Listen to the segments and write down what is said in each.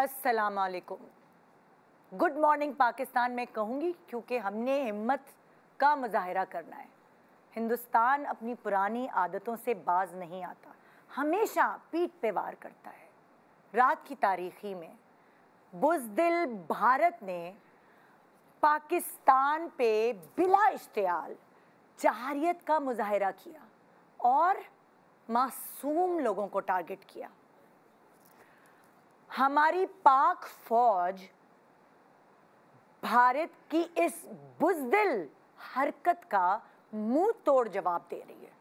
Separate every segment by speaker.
Speaker 1: अस्सलाम वालेकुम। Good morning Pakistan में कहूँगी क्योंकि हमने हिम्मत का मुजाहिरा करना है। हिंदुस्तान अपनी पुरानी आदतों से बाज नहीं आता, हमेशा पीठ पे वार करता है। रात की तारीखी में बुज़दिल भारत ने पाकिस्तान पे बिला इश्तियाल जहारियत का मुजाहिरा किया और मासूम लोगों को टारगेट किया। हमारी पाक फौज भारत की इस बुज़दिल हरकत का मुंह तोड़ जवाब दे रही है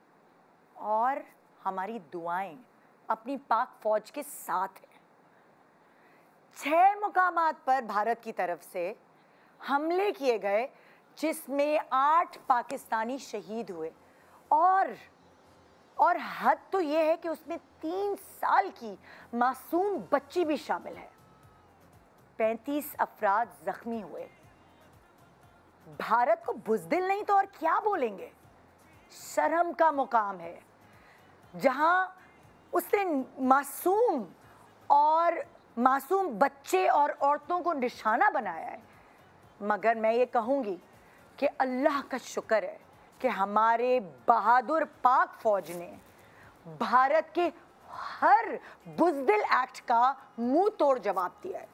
Speaker 1: और हमारी दुआएं अपनी पाक फौज के साथ हैं। 6 मुकामात पर भारत की तरफ से हमले किए गए जिसमें 8 पाकिस्तानी शहीद हुए और हद तो ये है कि उसमें 3 साल की मासूम बच्ची भी शामिल है। 35 अफराद जख्मी हुए। भारत को बुज़दिल नहीं तो और क्या बोलेंगे। शर्म का मुकाम है जहां उसने मासूम बच्चे और औरतों को निशाना बनाया है। मगर मैं ये कहूँगी कि अल्लाह का शुक्र है कि हमारे बहादुर पाक फौज ने भारत के हर बुज़दिल एक्ट का मुंह तोड़ जवाब दिया है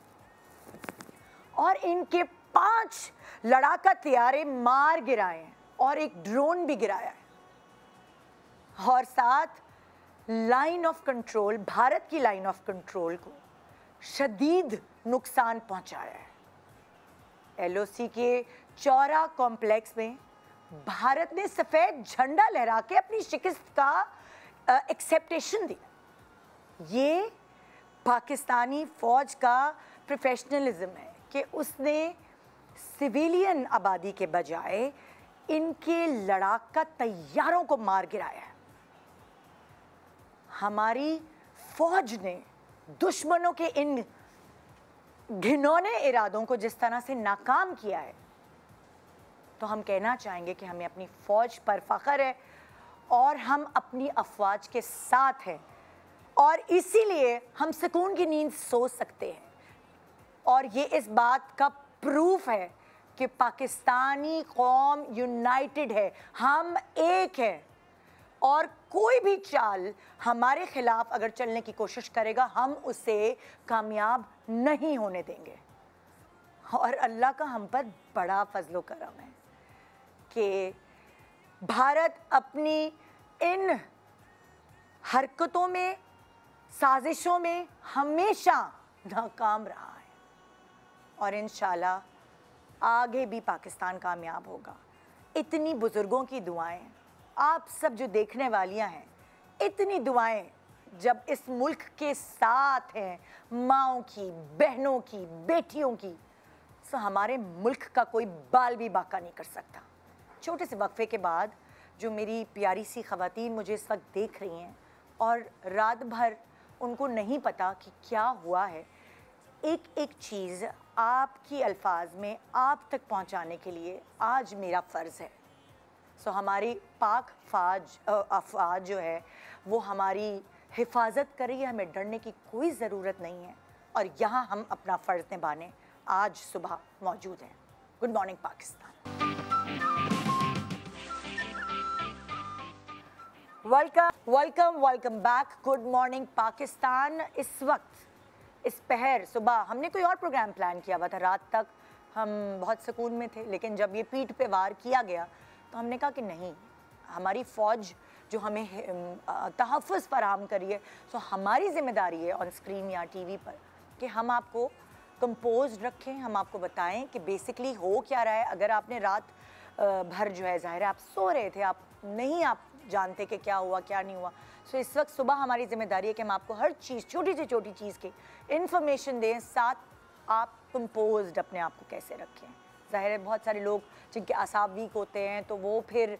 Speaker 1: और इनके 5 लड़ाका तैयारे मार गिराए हैं और एक ड्रोन भी गिराया है और साथ लाइन ऑफ कंट्रोल, भारत की लाइन ऑफ कंट्रोल को शदीद नुकसान पहुंचाया है। LOC के चौरा कॉम्प्लेक्स में भारत ने सफ़ेद झंडा लहरा के अपनी शिकस्त का एक्सेप्टेशन दिया। ये पाकिस्तानी फ़ौज का प्रोफेशनलिज्म है कि उसने सिविलियन आबादी के बजाय इनके लड़ाका तैयारों को मार गिराया है। हमारी फ़ौज ने दुश्मनों के इन घिनौने इरादों को जिस तरह से नाकाम किया है, तो हम कहना चाहेंगे कि हमें अपनी फ़ौज पर फ़ख्र है और हम अपनी अफ़वाज के साथ हैं और इसीलिए हम सुकून की नींद सो सकते हैं। और ये इस बात का प्रूफ है कि पाकिस्तानी कौम यूनाइटेड है, हम एक हैं और कोई भी चाल हमारे ख़िलाफ़ अगर चलने की कोशिश करेगा हम उसे कामयाब नहीं होने देंगे। और अल्लाह का हम पर बड़ा फजलो करम है कि भारत अपनी इन हरकतों में, साजिशों में हमेशा नाकाम रहा है और इंशाल्लाह आगे भी पाकिस्तान कामयाब होगा। इतनी बुज़ुर्गों की दुआएं, आप सब जो देखने वालियां हैं, इतनी दुआएं जब इस मुल्क के साथ हैं, माँओं की, बहनों की, बेटियों की, तो हमारे मुल्क का कोई बाल भी बाका नहीं कर सकता। छोटे से वक्फे के बाद जो मेरी प्यारी सी ख़वातीन मुझे इस वक्त देख रही हैं और रात भर उनको नहीं पता कि क्या हुआ है, एक एक चीज़ आपकी अल्फाज में आप तक पहुंचाने के लिए आज मेरा फ़र्ज़ है। सो हमारी पाक अफ़वाज जो है वो हमारी हिफाजत कर रही है, हमें डरने की कोई ज़रूरत नहीं है और यहाँ हम अपना फ़र्ज़ निभाने आज सुबह मौजूद हैं। Good morning Pakistan. Welcome back. Good morning Pakistan. इस वक्त इस पहर सुबह हमने कोई और प्रोग्राम प्लान किया हुआ था। रात तक हम बहुत सुकून में थे, लेकिन जब ये पीठ पे वार किया गया तो हमने कहा कि नहीं, हमारी फ़ौज जो हमें तहफ़्फ़ुज़ फराहम करी है, तो हमारी ज़िम्मेदारी है ऑन स्क्रीन या TV पर कि हम आपको कंपोज रखें, हम आपको बताएं कि बेसिकली हो क्या रहा है। अगर आपने रात भर जो है, ज़ाहिर है आप सो रहे थे, आप जानते कि क्या हुआ क्या नहीं हुआ। सो इस वक्त सुबह हमारी ज़िम्मेदारी है कि हम आपको हर चीज़, छोटी से छोटी चीज़ की इन्फॉर्मेशन दें, साथ आप कंपोज्ड अपने आप को कैसे रखें। ज़ाहिर है बहुत सारे लोग जिनके आसाब वीक होते हैं तो वो फिर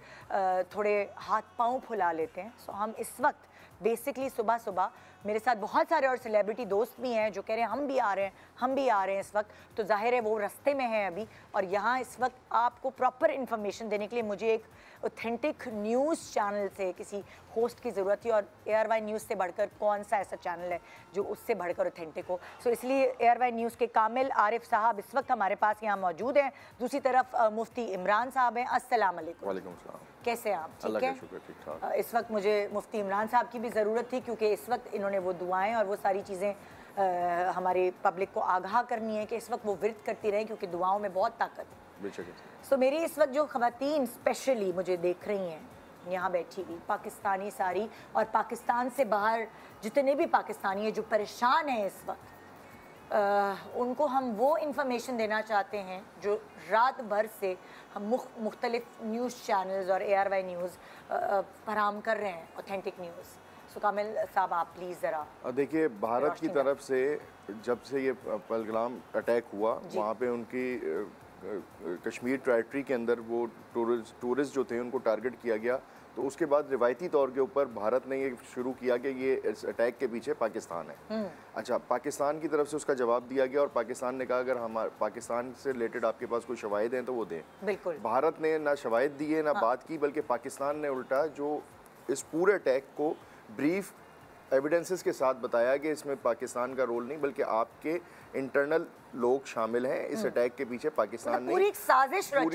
Speaker 1: थोड़े हाथ पाँव फुला लेते हैं। सो हम इस वक्त बेसिकली सुबह सुबह मेरे साथ बहुत सारे और सेलिब्रिटी दोस्त भी हैं जो कह रहे हैं हम भी आ रहे हैं, हम भी आ रहे हैं इस वक्त। तो जाहिर है वो रास्ते में हैं अभी, और यहाँ इस वक्त आपको प्रॉपर इन्फॉर्मेशन देने के लिए मुझे एक ऑथेंटिक न्यूज़ चैनल से किसी होस्ट की ज़रूरत थी, और ARY न्यूज़ से बढ़कर कौन सा ऐसा चैनल है जो उससे बढ़कर ऑथेंटिक हो। सो इसलिए ARY न्यूज़ के कामिल आरिफ साहब इस वक्त हमारे पास यहाँ मौजूद हैं। दूसरी तरफ मुफ्ती इमरान साहब हैं। अस्सलाम वालेकुम।
Speaker 2: वालेकुम सलाम।
Speaker 1: कैसे हैं आप? ठीक है,
Speaker 2: ठीक ठाक।
Speaker 1: इस वक्त मुझे मुफ्ती इमरान साहब की भी ज़रूरत थी क्योंकि इस वक्त इन्होंने वो दुआएं और वो सारी चीज़ें हमारे पब्लिक को आगाह करनी है कि इस वक्त वो विरत करती रहें क्योंकि दुआओं में बहुत ताकत है। सो मेरी इस वक्त जो ख़वातीन स्पेशली मुझे देख रही हैं यहाँ बैठी हुई, पाकिस्तानी सारी और पाकिस्तान से बाहर जितने भी पाकिस्तानी हैं जो परेशान हैं इस वक्त, उनको हम वो इन्फॉर्मेशन देना चाहते हैं जो रात भर से हम मुख्तलिफ न्यूज़ चैनल्स और ARY न्यूज़ फराहम कर रहे हैं, ऑथेंटिक न्यूज़। सो कामिल साहब आप प्लीज़ ज़रा
Speaker 2: देखिए, भारत की तरफ से जब से ये पहलगाम अटैक हुआ, वहाँ पे उनकी कश्मीर टेरिटरी के अंदर वो टूरिस्ट जो थे उनको टारगेट किया गया। तो उसके बाद रिवायती तौर के ऊपर भारत ने ये शुरू किया कि ये इस अटैक के पीछे पाकिस्तान है। अच्छा, पाकिस्तान की तरफ से उसका जवाब दिया गया और पाकिस्तान ने कहा अगर हमारे पाकिस्तान से रिलेटेड आपके पास कोई शवाहिद हैं तो वो दें।
Speaker 1: बिल्कुल।
Speaker 2: भारत ने ना शवाहिद दिए ना बात की, बल्कि पाकिस्तान ने उल्टा जो इस पूरे अटैक को ब्रीफ एविडेंसेस के साथ बताया कि इसमें पाकिस्तान का रोल नहीं बल्कि आपके इंटरनल लोग शामिल हैं इस अटैक के पीछे। पाकिस्तान ने
Speaker 1: पूरी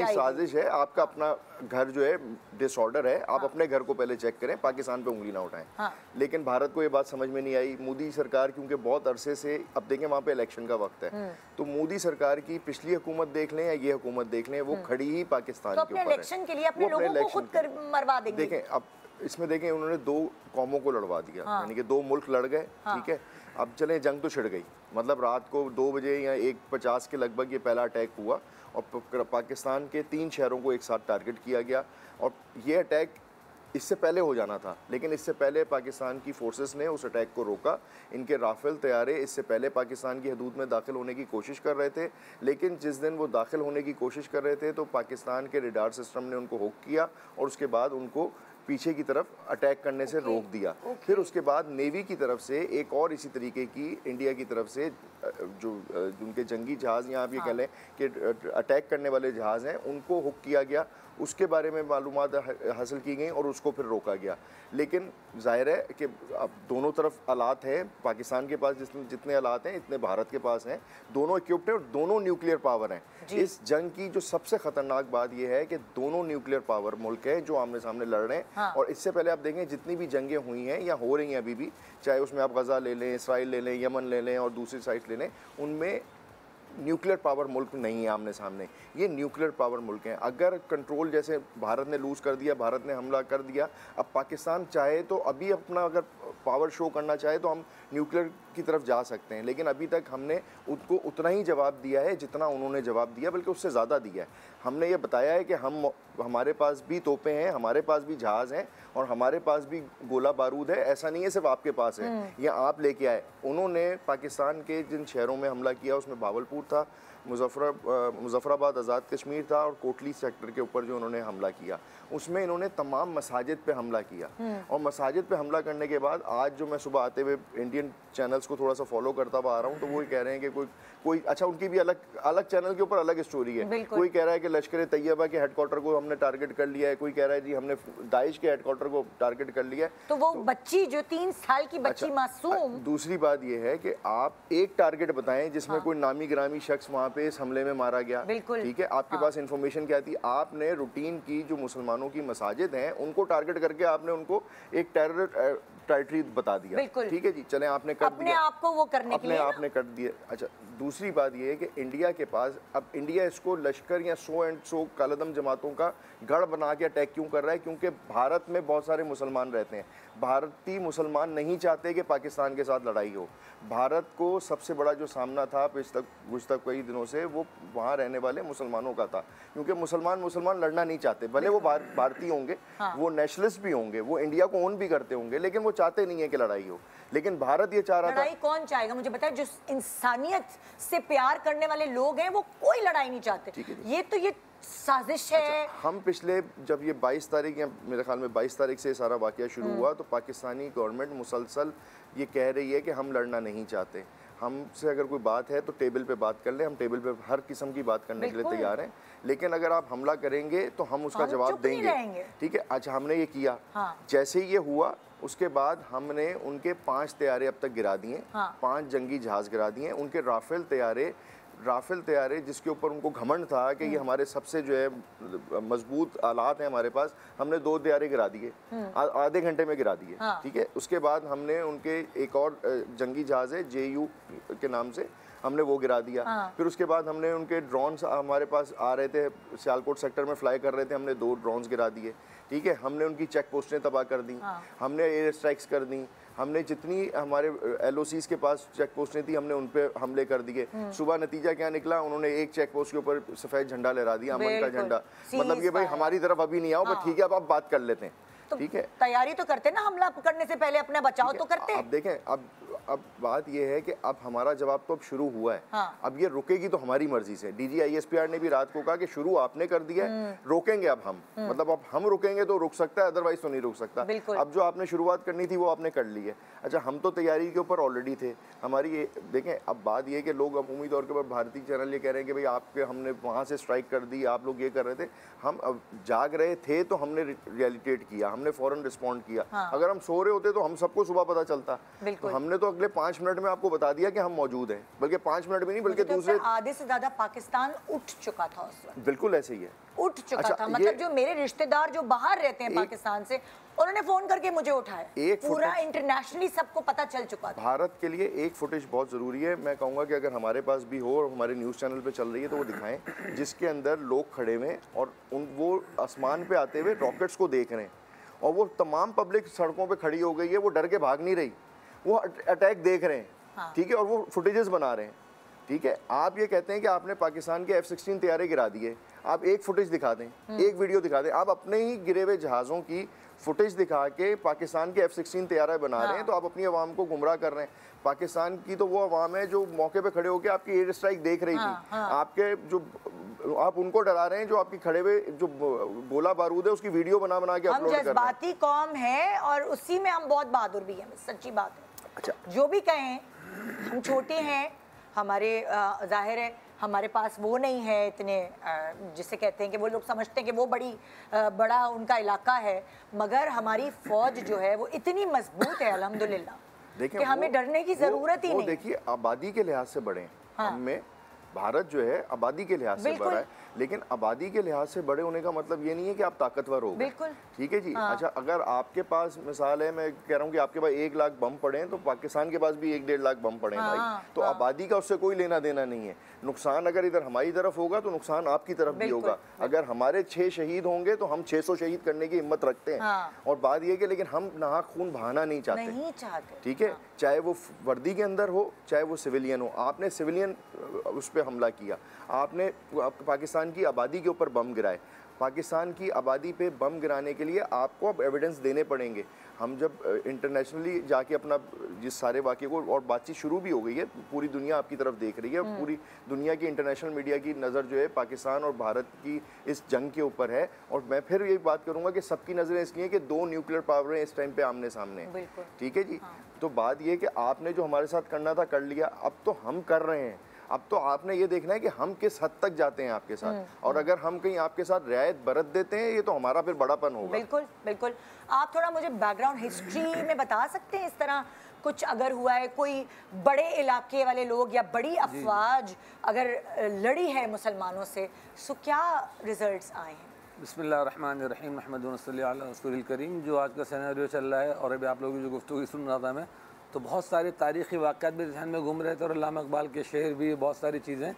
Speaker 1: साजिश
Speaker 2: है। आपका अपना घर जो है डिसऑर्डर है, आप अपने घर को पहले चेक करें, पाकिस्तान पे उंगली ना उठाएं। लेकिन भारत को ये बात समझ में नहीं आई। मोदी सरकार क्योंकि बहुत अरसे से, अब देखें वहाँ पे इलेक्शन का वक्त है, तो मोदी सरकार की पिछली हुकूमत देख लें या ये हुकूमत देख लें, वो खड़ी ही पाकिस्तान के ऊपर है।
Speaker 1: इलेक्शन के लिए अपने लोगों को खुद मरवा देंगे।
Speaker 2: देखें अब इसमें देखें उन्होंने दो कौमों को लड़वा दिया, यानी कि दो मुल्क लड़ गए। ठीक है, अब चलें जंग तो छिड़ गई। मतलब रात को 2 बजे या 1:50 के लगभग ये पहला अटैक हुआ और पाकिस्तान के 3 शहरों को एक साथ टारगेट किया गया। और ये अटैक इससे पहले हो जाना था, लेकिन इससे पहले पाकिस्तान की फोर्सेस ने उस अटैक को रोका। इनके राफेल तैयारे इससे पहले पाकिस्तान की हदूद में दाखिल होने की कोशिश कर रहे थे, लेकिन जिस दिन वो दाखिल होने की कोशिश कर रहे थे तो पाकिस्तान के रडार सिस्टम ने उनको होक किया और उसके बाद उनको पीछे की तरफ अटैक करने से रोक दिया। फिर उसके बाद नेवी की तरफ से एक और इसी तरीके की इंडिया की तरफ से जो उनके जंगी जहाज़ या आप ये कह लें कि अटैक करने वाले जहाज़ हैं उनको हुक किया गया। उसके बारे में मालूमात हासिल की गई और उसको फिर रोका गया। लेकिन जाहिर है कि अब दोनों तरफ आलात हैं, पाकिस्तान के पास जितने आलात हैं इतने भारत के पास हैं, दोनों इक्विप्ड हैं और दोनों न्यूक्लियर पावर हैं। इस जंग की जो सबसे ख़तरनाक बात यह है कि दोनों न्यूक्लियर पावर मुल्क हैं जो आमने सामने लड़ रहे हैं। और इससे पहले आप देखें जितनी भी जंगें हुई हैं या हो रही हैं अभी भी, चाहे उसमें आप गज़ा ले लें, इसराइल ले लें, यमन ले लें और दूसरी साइड ले लें, उनमें न्यूक्लियर पावर मुल्क नहीं है आमने सामने, ये न्यूक्लियर पावर मुल्क हैं। अगर कंट्रोल जैसे भारत ने लूज़ कर दिया, भारत ने हमला कर दिया, अब पाकिस्तान चाहे तो अभी अपना अगर पावर शो करना चाहे तो हम न्यूक्लियर की तरफ जा सकते हैं, लेकिन अभी तक हमने उनको उतना ही जवाब दिया है जितना उन्होंने जवाब दिया, बल्कि उससे ज़्यादा दिया है। हमने ये बताया है कि हमारे पास भी तोपें हैं, हमारे पास भी जहाज़ हैं और हमारे पास भी गोला बारूद है। ऐसा नहीं है सिर्फ आपके पास है, ये आप लेके आए। उन्होंने पाकिस्तान के जिन शहरों में हमला किया उसमें भावलपुर था, मुजफ्फराबाद, आज़ाद कश्मीर था और कोटली सेक्टर के ऊपर जो उन्होंने हमला किया उसमें इन्होंने तमाम मसाजिद पे हमला किया। और मसाजिद पे हमला करने के बाद आज जो मैं सुबह आते हुए इंडियन चैनल्स को थोड़ा सा फॉलो करता हुआ आ रहा हूँ तो वो कह रहे हैं कि कोई अच्छा उनकी भी अलग चैनल के ऊपर अलग स्टोरी है। कोई कह रहा है कि लश्कर तैयबा के हेडक्वार्टर को हमने टारगेट कर लिया है, कोई कह रहा है जी हमने दाइश के हेडक्वार्टर को टारगेट कर लिया है।
Speaker 1: तो वो बच्ची जो 3 साल की बच्ची मासूम।
Speaker 2: दूसरी बात ये है कि आप एक टारगेट बताएं जिसमें कोई नामी गिरामी शख्स वहाँ पे इस हमले में मारा गया। ठीक है, आपके पास इंफॉर्मेशन क्या थी? आपने रूटीन की जो मुसलमानों की मसाजिद हैं उनको टारगेट करके आपने उनको एक टेरिटरी बता दिया। ठीक है जी, चलें आपने कर
Speaker 1: दिया, आपको वो करने के लिए
Speaker 2: आपने कर दिया। अच्छा, दूसरी बात ये है कि इंडिया के पास अब इंडिया इसको लश्कर या 100 कालदम जमातों का गढ़ बना के अटैक क्यों कर रहा है? क्योंकि भारत में बहुत सारे मुसलमान रहते हैं। भारतीय मुसलमान नहीं चाहते कि पाकिस्तान के साथ लड़ाई हो। भारत को सबसे बड़ा जो सामना था गुज़श्ता कई दिनों से वो वहाँ रहने वाले मुसलमानों का था, क्योंकि मुसलमान लड़ना नहीं चाहते। भले वो भारतीय होंगे, वो नेशनलिस्ट भी होंगे, वो इंडिया को ओन भी करते होंगे, लेकिन वो चाहते नहीं है कि लड़ाई हो। लेकिन भारत ये चाह रहा था।
Speaker 1: लड़ाई कौन चाहेगा? मुझे बताए, जो इंसानियत से प्यार करने वाले लोग हैं, वो कोई लड़ाई नहीं चाहते। ये साजिश है।
Speaker 2: हम पिछले जब ये 22 तारीख या मेरे ख्याल में 22 तारीख से ये सारा वाकया शुरू हुआ, तो पाकिस्तानी गवर्नमेंट मुसलसल ये कह रही है कि हम लड़ना नहीं चाहते, हमसे अगर कोई बात है तो टेबल पे बात कर ले, हम टेबल पे हर किस्म की बात करने के लिए तैयार हैं, लेकिन अगर आप हमला करेंगे तो हम उसका जवाब देंगे। ठीक है, अच्छा हमने ये किया। जैसे ही ये हुआ उसके बाद हमने उनके 5 तैयारे अब तक गिरा दिए, 5 जंगी जहाज गिरा दिए, उनके राफेल तैयारे जिसके ऊपर उनको घमंड था कि ये हमारे सबसे जो है मजबूत आलात हैं हमारे पास, हमने 2 तैयारे गिरा दिए, आधे घंटे में गिरा दिए। ठीक है, उसके बाद हमने उनके एक और जंगी जहाज है JU के नाम से, हमने वो गिरा दिया। फिर उसके बाद हमने उनके ड्रोन्स हमारे पास आ रहे थे, सियालकोट सेक्टर में फ्लाई कर रहे थे, हमने 2 ड्रोन्स गिरा दिए। ठीक है, हमने उनकी चेक पोस्टें तबाह कर दी, हमने एयर स्ट्राइक्स कर दी, हमने जितनी हमारे LOCs के पास चेक पोस्टें थी हमने उन पे हमले कर दिए। सुबह नतीजा क्या निकला, उन्होंने एक चेक पोस्ट के ऊपर सफ़ेद झंडा लहरा दिया, अमन का झंडा। मतलब ये भाई हमारी तरफ अभी नहीं आओ, पर ठीक है अब आप बात कर लेते हैं। ठीक है,
Speaker 1: तैयारी तो करते ना, हमला करने से पहले अपना बचाव तो करते।
Speaker 2: अब देखें, अब बात ये है कि अब हमारा जवाब तो अब शुरू हुआ है। अब ये रुकेगी तो हमारी मर्जी से। DG ISPR ने भी रात को कहा कि शुरू आपने कर दिया है, रोकेंगे अब हम। मतलब अब हम रुकेंगे तो रुक सकता है, अदरवाइज तो नहीं रुक सकता। अब जो आपने शुरुआत करनी थी वो आपने कर ली है। अच्छा, हम तो तैयारी के ऊपर ऑलरेडी थे। हमारी ये देखें, अब बात ये है कि लोग अमूमी तौर के ऊपर भारतीय चैनल ये कह रहे हैं कि भाई आपके हमने वहाँ से स्ट्राइक कर दी, आप लोग ये कर रहे थे। हम अब जाग रहे थे तो हमने रियलिटेट किया, हमने फौरन रिस्पॉन्ड किया। अगर हम सो रहे होते तो हम सबको सुबह पता चलता। तो हमने तो अगले 5 मिनट में आपको बता दिया कि हम मौजूद हैं, बल्कि 5 मिनट में नहीं, बल्कि दूसरे
Speaker 1: आधे से ज्यादा पाकिस्तान उठ चुका था उस वक्त।
Speaker 2: बिल्कुल ऐसे ही है,
Speaker 1: उठ चुका था। मतलब जो मेरे रिश्तेदार जो बाहर रहते हैं पाकिस्तान से, उन्होंने फोन करके मुझे उठाया। पूरा इंटरनेशनली सबको पता चल चुका था।
Speaker 2: भारत के लिए एक फुटेज बहुत ज़रूरी है। मैं कहूँगा कि अगर हमारे पास भी हो और हमारे न्यूज़ चैनल पे चल रही है तो वो दिखाएं, जिसके अंदर लोग खड़े हुए और वो आसमान पे आते हुए रॉकेट्स को देख रहे हैं, और वो तमाम पब्लिक सड़कों पे खड़ी हो गई है, वो डर के भाग नहीं रही, वो अटैक देख रहे हैं। ठीक है, और वो फुटेजेस बना रहे हैं। ठीक है, आप ये कहते हैं कि आपने पाकिस्तान के F-16 तैयारे गिरा दिए, आप एक फुटेज दिखा दें, एक वीडियो दिखा दें, आप अपने ही गिरे हुए जहाज़ों की फुटेज दिखा के पाकिस्तान के F-16 तैयारे बना रहे हैं, तो आप अपनी आवाम को गुमराह कर रहे हैं। पाकिस्तान की तो वो आवाम है जो मौके पे खड़े होकर आपकी एयर स्ट्राइक देख रही थी। आपके जो आप उनको डरा रहे हैं, जो आपकी खड़े हुए जो गोला बारूद है उसकी वीडियो बना के अपलोड कर रहे हैं।
Speaker 1: हम जज्बाती कौम है और उसी में हम बहुत बहादुर भी हैं, सच्ची बात है।
Speaker 2: अच्छा,
Speaker 1: जो भी कहें, हम छोटे हैं, हमारे जाहिर है हमारे पास वो नहीं है इतने, जिसे कहते हैं कि वो लोग समझते हैं कि वो बड़ा उनका इलाका है, मगर हमारी फौज जो है वो इतनी मजबूत है अल्हम्दुलिल्लाह कि हमें डरने की जरूरत ही नहीं।
Speaker 2: देखिए, आबादी के लिहाज से बड़े हैं। हमें भारत जो है आबादी के लिहाज से बड़ा है, लेकिन आबादी के लिहाज से बड़े होने का मतलब ये नहीं है कि आप ताकतवर हो।
Speaker 1: बिल्कुल,
Speaker 2: ठीक है जी। अच्छा, अगर आपके पास मिसाल है, मैं कह रहा हूँ कि आपके पास 1 लाख बम पड़े हैं, तो पाकिस्तान के पास भी 1-1.5 लाख बम पड़े हैं भाई। तो आबादी का उससे कोई लेना देना नहीं है। नुकसान अगर इधर हमारी तरफ होगा तो नुकसान आपकी तरफ भी होगा। अगर हमारे 6 शहीद होंगे तो हम 600 शहीद करने की हिम्मत रखते हैं। और बात यह कि लेकिन हम नाहक खून बहाना नहीं चाहते। ठीक है, चाहे वो वर्दी के अंदर हो, चाहे वो सिविलियन हो। आपने सिविलियन उस पर हमला किया, आपने पाकिस्तान की आबादी के ऊपर बम गिराए। पाकिस्तान की आबादी पे बम गिराने के लिए आपको अब एविडेंस देने पड़ेंगे। हम जब इंटरनेशनली जाके अपना जिस सारे वाक़े को, और बातचीत शुरू भी हो गई है, पूरी दुनिया आपकी तरफ देख रही है, पूरी दुनिया की इंटरनेशनल मीडिया की नज़र जो है पाकिस्तान और भारत की इस जंग के ऊपर है। और मैं फिर ये बात करूँगा कि सबकी नज़रें इसलिए कि 2 न्यूक्लियर पावर इस टाइम पे आमने सामने। ठीक है जी। तो बात ये कि आपने जो हमारे साथ करना था कर लिया, अब तो हम कर रहे हैं। अब तो आपने ये देखना है कि हम किस हद तक जाते हैं आपके साथ, और अगर हम कहीं आपके साथ रियायत बरत देते हैं, ये तो हमारा फिर बड़ापन होगा।
Speaker 1: बिल्कुल बिल्कुल। आप थोड़ा मुझे बैकग्राउंड हिस्ट्री में बता सकते हैं, इस तरह कुछ अगर हुआ है, कोई बड़े इलाके वाले लोग या बड़ी अफवाज अगर लड़ी है मुसलमानों से, सो क्या रिजल्ट्स आए हैं?
Speaker 3: बिस्मिल्लाहिर्रहमानिर्रहीम, महमदुन सल्ली अला रसूलिल करीम। जो आज का सिनेरियो चल रहा है और अभी आप लोगों की जो गुफ्तगू सुन रहा था मैं, तो बहुत सारे तारीख़ी वाक़यात भी ध्यान में घूम रहे थे और अल्लामा इक़बाल के शेर भी, बहुत सारी चीज़ें।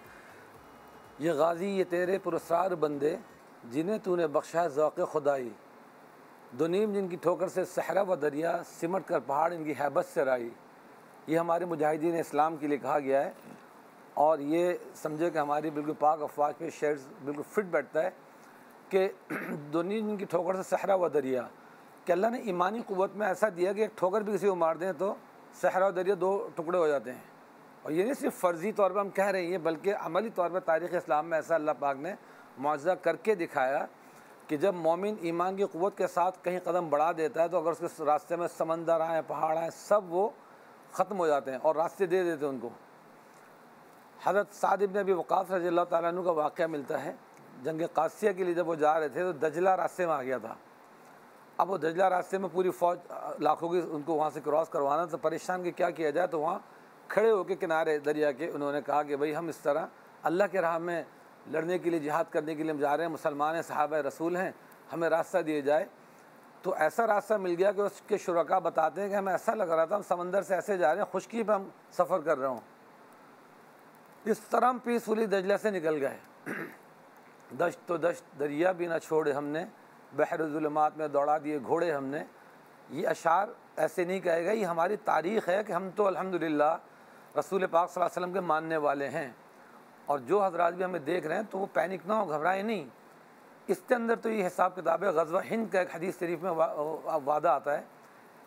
Speaker 3: ये गाज़ी ये तेरे पुरस्कार बंदे जिन्हें तूने बख्शा ज़ौक़ खुदाई, दुनीम जिनकी ठोकर से सहरा व दरिया, सिमट कर पहाड़ इनकी हैबत से राई। ये हमारे मुजाहिदीन इस्लाम के लिए कहा गया है, और ये समझे कि हमारी बिल्कुल पाक अफवाज पे शेर बिल्कुल फिट बैठता है कि दुनीम जिनकी ठोकर से सहरा व दरिया, कि अल्लाह ने ईमानी क़ुव्वत में ऐसा दिया कि एक ठोकर भी किसी को मार दें तो सहरा व दरिया 2 टुकड़े हो जाते हैं। और ये नहीं सिर्फ फ़र्ज़ी तौर पर हम कह रहे हैं, बल्कि अमली तौर पर तारीख़ इस्लाम में ऐसा अल्लाह पाक ने मुआज़ा करके दिखाया कि जब मोमिन ईमान की क़ुव्वत के साथ कहीं कदम बढ़ा देता है तो अगर उसके रास्ते में समंदर आए, पहाड़ आए, सब वो ख़त्म हो जाते हैं और रास्ते दे देते हैं उनको। हज़रत साद इब्न अबी वक़ास रज़ियल्लाहु ताला अन्हु का वाक़या मिलता है, जंग क़ासिया के लिए जब वो जा रहे थे तो दजला रास्ते में आ गया था। अब वो दजला रास्ते में पूरी फ़ौज लाखों की उनको वहाँ से क्रॉस करवाना, तो परेशान कि क्या किया जाए। तो वहाँ खड़े होकर किनारे दरिया के उन्होंने कहा कि भाई हम इस तरह अल्लाह के राह में लड़ने के लिए, जिहाद करने के लिए हम जा रहे हैं, मुसलमान हैं, सहाबा रसूल हैं, हमें रास्ता दिया जाए। तो ऐसा रास्ता मिल गया कि उसके शुरका बताते हैं कि हमें ऐसा लग रहा था हम समंदर से ऐसे जा रहे हैं, खुशकी पर हम सफ़र कर रहे हों। इस तरह हम पीसफुली दजला से निकल गए। दश्त तो दश्त, दरिया भी ना छोड़े हमने, बहर ज़ुल्मात में दौड़ा दिए घोड़े हमने। ये अशार ऐसे नहीं कहेगा, ये हमारी तारीख़ है कि हम तो अल्हम्दुलिल्लाह रसूल पाक सल्लल्लाहु अलैहि वसल्लम के मानने वाले हैं। और जो हज़रात भी हमें देख रहे हैं तो वो पैनिक ना हो, घबराए नहीं। इसके अंदर तो ये हिसाब किताब है। ग़ज़वा हिंद का एक हदीस शरीफ में वादा आता है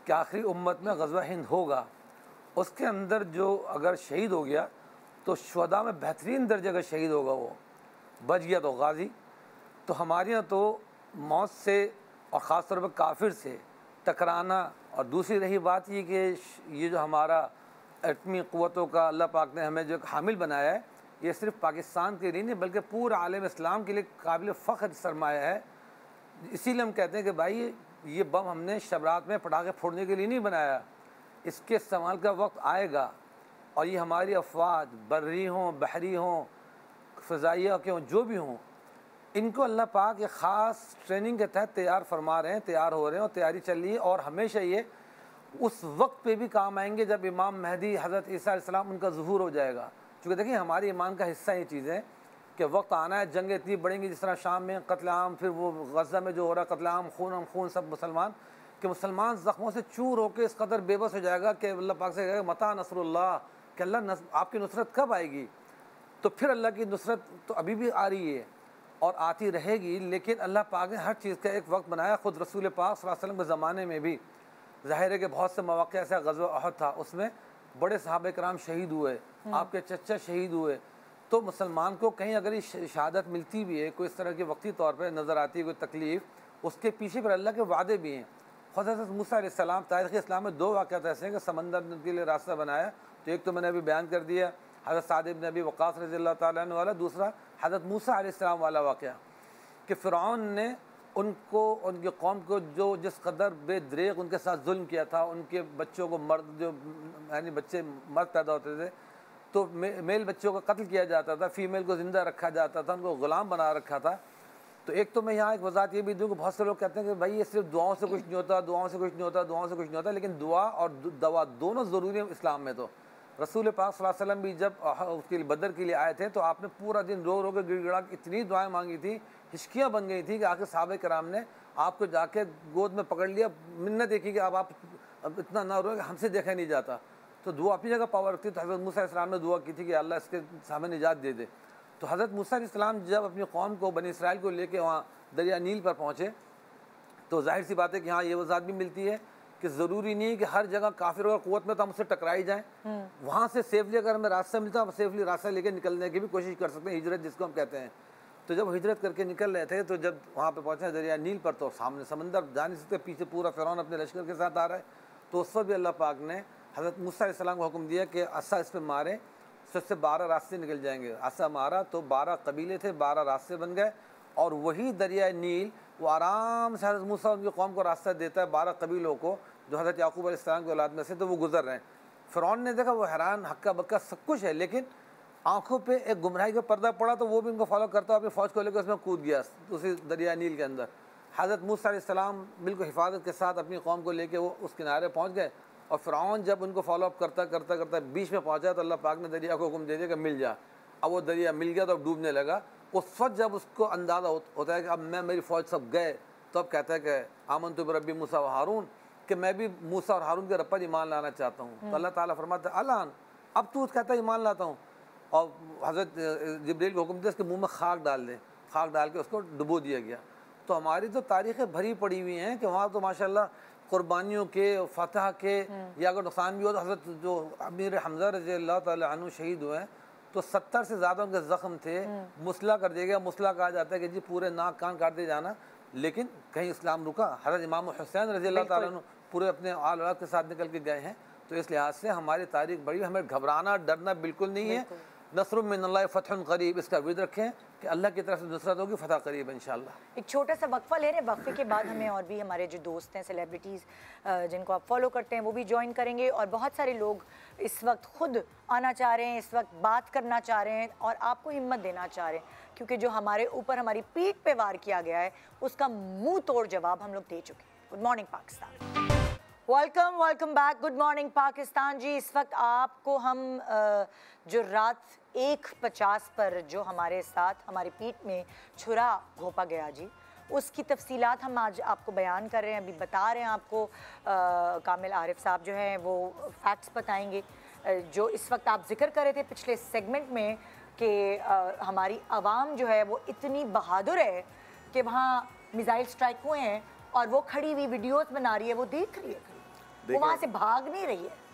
Speaker 3: कि आखिरी उम्मत में ग़ज़वा हिंद होगा। उसके अंदर जो अगर शहीद हो गया तो शुहदा में बेहतरीन दर्जे का शहीद होगा, वो बच गया तो गाज़ी। तो हमारे यहाँ तो मौत से और ख़ास तौर पर काफिर से टकराना, और दूसरी रही बात ये कि ये जो हमारा एटमी क़ुव्वतों का अल्लाह पाक ने हमें जो हामिल बनाया है, ये सिर्फ पाकिस्तान के लिए नहीं बल्कि पूरा आलम इस्लाम के लिए काबिल फ़ख्र सरमाया है। इसीलिए हम कहते हैं कि भाई ये बम हमने शबरात में पटाखे फोड़ने के लिए नहीं बनाया, इसके इस्तेमाल का वक्त आएगा और ये हमारी अफवाज बर्री हों, बहरी हों, फ़ज़ाइया के हों, जो भी हों, इनको अल्लाह पाक एक ख़ास ट्रेनिंग के तहत तैयार फरमा रहे हैं, तैयार हो रहे हैं और तैयारी चल रही है। और हमेशा ये उस वक्त पे भी काम आएंगे जब इमाम महदी हज़रत ईसा अलैहिस्सलाम उनका ज़ुहूर हो जाएगा। क्योंकि देखिए हमारे ईमान का हिस्सा ये चीज़ है कि वक्त आना है, जंगें इतनी बढ़ेंगी, जिस तरह शाम में कत्ल आम, फिर वो गज़ा में जो हो रहा है कत्ल आम, खून हम खून सब मुसलमान, कि मुसलमान ज़ख्मों से चूर होकर इस कदर बेबस हो जाएगा कि अल्लाह पाक से कहेगा मता नसरुल्लाह, कि अल्लाह आपकी नुसरत कब आएगी। तो फिर अल्लाह की नुसरत तो अभी भी आ रही है और आती रहेगी, लेकिन अल्लाह पाक ने हर चीज़ का एक वक्त बनाया। ख़ुद रसूल पाक सल्लल्लाहु अलैहि वसल्लम के ज़माने में भी ज़ाहिर है कि बहुत से मौक़े ऐसा ग़ज़वा अहद था, उसमें बड़े सहाबा कराम शहीद हुए, आपके चचा शहीद हुए। तो मुसलमान को कहीं अगर ये शहादत मिलती भी है, कोई इस तरह की वक्ती तौर पर नज़र आती है कोई तकलीफ़, उसके पीछे पर अल्लाह के वादे भी हैं। ख़ुद हज़रत मूसा अलैहिस्सलाम, तारीख़ इस्लाम में दो वाक़यात ऐसे हैं कि समंदर के लिए रास्ता बनाया। तो एक तो मैंने अभी बयान कर दिया, हज़रत साद इब्न अबी वक़ास रज़ियल्लाहु ताला अन्हु वाला, दूसरा हज़रत मूसा अलैहिस्सलाम वाला वाक़या कि फ़िरऔन ने उनको, उनकी कौम को जो जिस कदर बेदरेग उनके साथ जुल्म किया था, उनके बच्चों को मर्द जो यानी बच्चे मर्द पैदा होते थे तो मेल बच्चों का कत्ल किया जाता था, फ़ीमेल को ज़िंदा रखा जाता था, उनको ग़ुलाम बना रखा था। तो एक तो मैं यहाँ एक वज़ाहत ये भी दूँ कि बहुत से लोग कहते हैं कि भाई ये सिर्फ दुआओं से कुछ नहीं होता, दुआओं से कुछ नहीं होता, दुआओं से कुछ नहीं होता, लेकिन दुआ और दवा दोनों ज़रूरी है इस्लाम में। तो रसूल पाक सल्लल्लाहु अलैहि वसल्लम भी जब उसके बदर के लिए आए थे तो आपने पूरा दिन रो रो के गिड़गिड़ा के इतनी दुआएं मांगी थी, हिचकियाँ बन गई थी कि आखिर सहाबा कराम ने आपको जाके गोद में पकड़ लिया, मिन्नत देखी कि अब इतना ना रो कि हमसे देखा नहीं जाता। तो दुआ अपनी जगह पावर रखती। तो हज़रत मूसा अलैहिस्सलाम ने दुआ की थी कि अल्लाह इसके सामने निजात दे दे। तो हज़रत मूसा अलैहिस्सलाम जब अपनी कौम को, बनी इसराइल को लेके वहाँ दरिया नील पर पहुँचे तो जाहिर सी बात है कि हाँ ये वज़ाहत भी मिलती है कि ज़रूरी नहीं कि हर जगह काफिरों की क़ुव्वत में तो हम उससे टकराई जाएँ। वहाँ से सेफली अगर हमें रास्ता मिलता है, हम सेफली रास्ता लेकर निकलने की भी कोशिश कर सकते हैं, हिजरत जिसको हम कहते हैं। तो जब हिजरत करके निकल रहे थे तो जब वहाँ पे पहुँचे दरिया नील पर तो सामने समंदर जा नहीं सकते, पीछे पूरा फ़िरौन अपने लश्कर के साथ आ रहा है। तो उस वक्त भी अल्लाह पाक ने हज़रत मूसा अलैहिस्सलाम को हुक्म दिया कि असा इस पर मारें, तो इससे 12 रास्ते निकल जाएंगे। असा मारा तो 12 कबीले थे, 12 रास्ते बन गए और वही दरिया नील वो आराम से हज़रत मूसा उनकी कौम को रास्ता देता है, 12 कबीलों को जो हज़रत याकूब अलैहिस्सलाम की औलाद में से, तो वो गुजर रहे हैं। फ़िरौन ने देखा वो हैरान, हक्का बक्का सब कुछ है, लेकिन आंखों पे एक गुमराही का पर्दा पड़ा तो वो भी उनको फॉलो करता अपनी फ़ौज को लेकर उसमें कूद गया उसी दरिया नील के अंदर। हज़रत मूसा अलैहिस्सलाम बिल्कुल हिफाजत के साथ अपनी कौम को लेकर वो उस किनारे पहुँच गए और फ़िरौन जब उनको फॉलोअप करता करता करता बीच में पहुँचा तो अल्लाह पाक ने दरिया को हुक्म दे दिया कि मिल जा। अब वो दरिया मिल गया तो अब डूबने लगा। उस वक्त जब उसको अंदाज़ा होता है कि अब मैं, मेरी फ़ौज सब गए, तो अब कहता है कि आमनतु बिरब्बी मूसा व हारून, कि मैं भी मूसा और हारून के रब पर ईमान लाना चाहता हूँ। तो अल्लाह ताला फरमाता है अलान, अब तू कहता है ईमान लाता हूँ। और हज़रत जिब्रील को हुक्म दिया उसके मुँह में खाक डाल दें, खाक डाल के उसको डुबो दिया गया। तो हमारी तो तारीख़ें भरी पड़ी हुई हैं कि वहाँ तो माशाल्लाह कुर्बानियों के, फतह के, या अगर नुकसान भी हो तो हज़रत जो अमीर हमज़ा रज़ी अल्लाह ताला अन्हु शहीद हुए हैं तो 70 से ज़्यादा उनके ज़ख्म थे, मुसला कर दिया गया। मुसला कहा जाता है कि जी पूरे नाक कान काट दिए जाना, लेकिन कहीं इस्लाम रुका। हज़रत इमाम हुसैन रज़ी अल्लाह ताला अन्हु पूरे अपने आल औलाद के साथ निकल के गए हैं। तो इस लिहाज से हमारी तारीख बड़ी, हमें घबराना डरना बिल्कुल नहीं है। नस्रुम मिनल्लाहि फतहुन करीब, इसका विद रखें कि अल्लाह की तरफ से नुसरत होगी, फतह करीब इंशाअल्लाह।
Speaker 1: एक छोटा सा वक्फा ले रहे हैं, वक्फे के बाद हमें और भी हमारे जो दोस्त हैं, सेलिब्रिटीज़ जिनको आप फॉलो करते हैं, वो भी ज्वाइन करेंगे। और बहुत सारे लोग इस वक्त खुद आना चाह रहे हैं, इस वक्त बात करना चाह रहे हैं और आपको हिम्मत देना चाह रहे हैं, क्योंकि जो हमारे ऊपर हमारी पीठ पे वार किया गया है उसका मुंह तोड़ जवाब हम लोग दे चुके हैं। Good morning Pakistan, welcome back. Good morning Pakistan ji. इस वक्त आपको हम जो रात 1:50 पर जो हमारे साथ हमारी पीठ में छुरा घोंपा गया जी, उसकी तफसीलात हम आज आपको बयान कर रहे हैं, अभी बता रहे हैं आपको। कामिल आरिफ साहब जो हैं वो फैक्ट्स बताएंगे। जो इस वक्त आप जिक्र कर रहे थे पिछले सेगमेंट में कि हमारी आवाम जो है वो इतनी बहादुर है कि वहाँ मिसाइल स्ट्राइक हुए हैं और वो खड़ी हुई वीडियोस बना रही है, वो देख रही है, वो वहाँ से भाग नहीं रही है।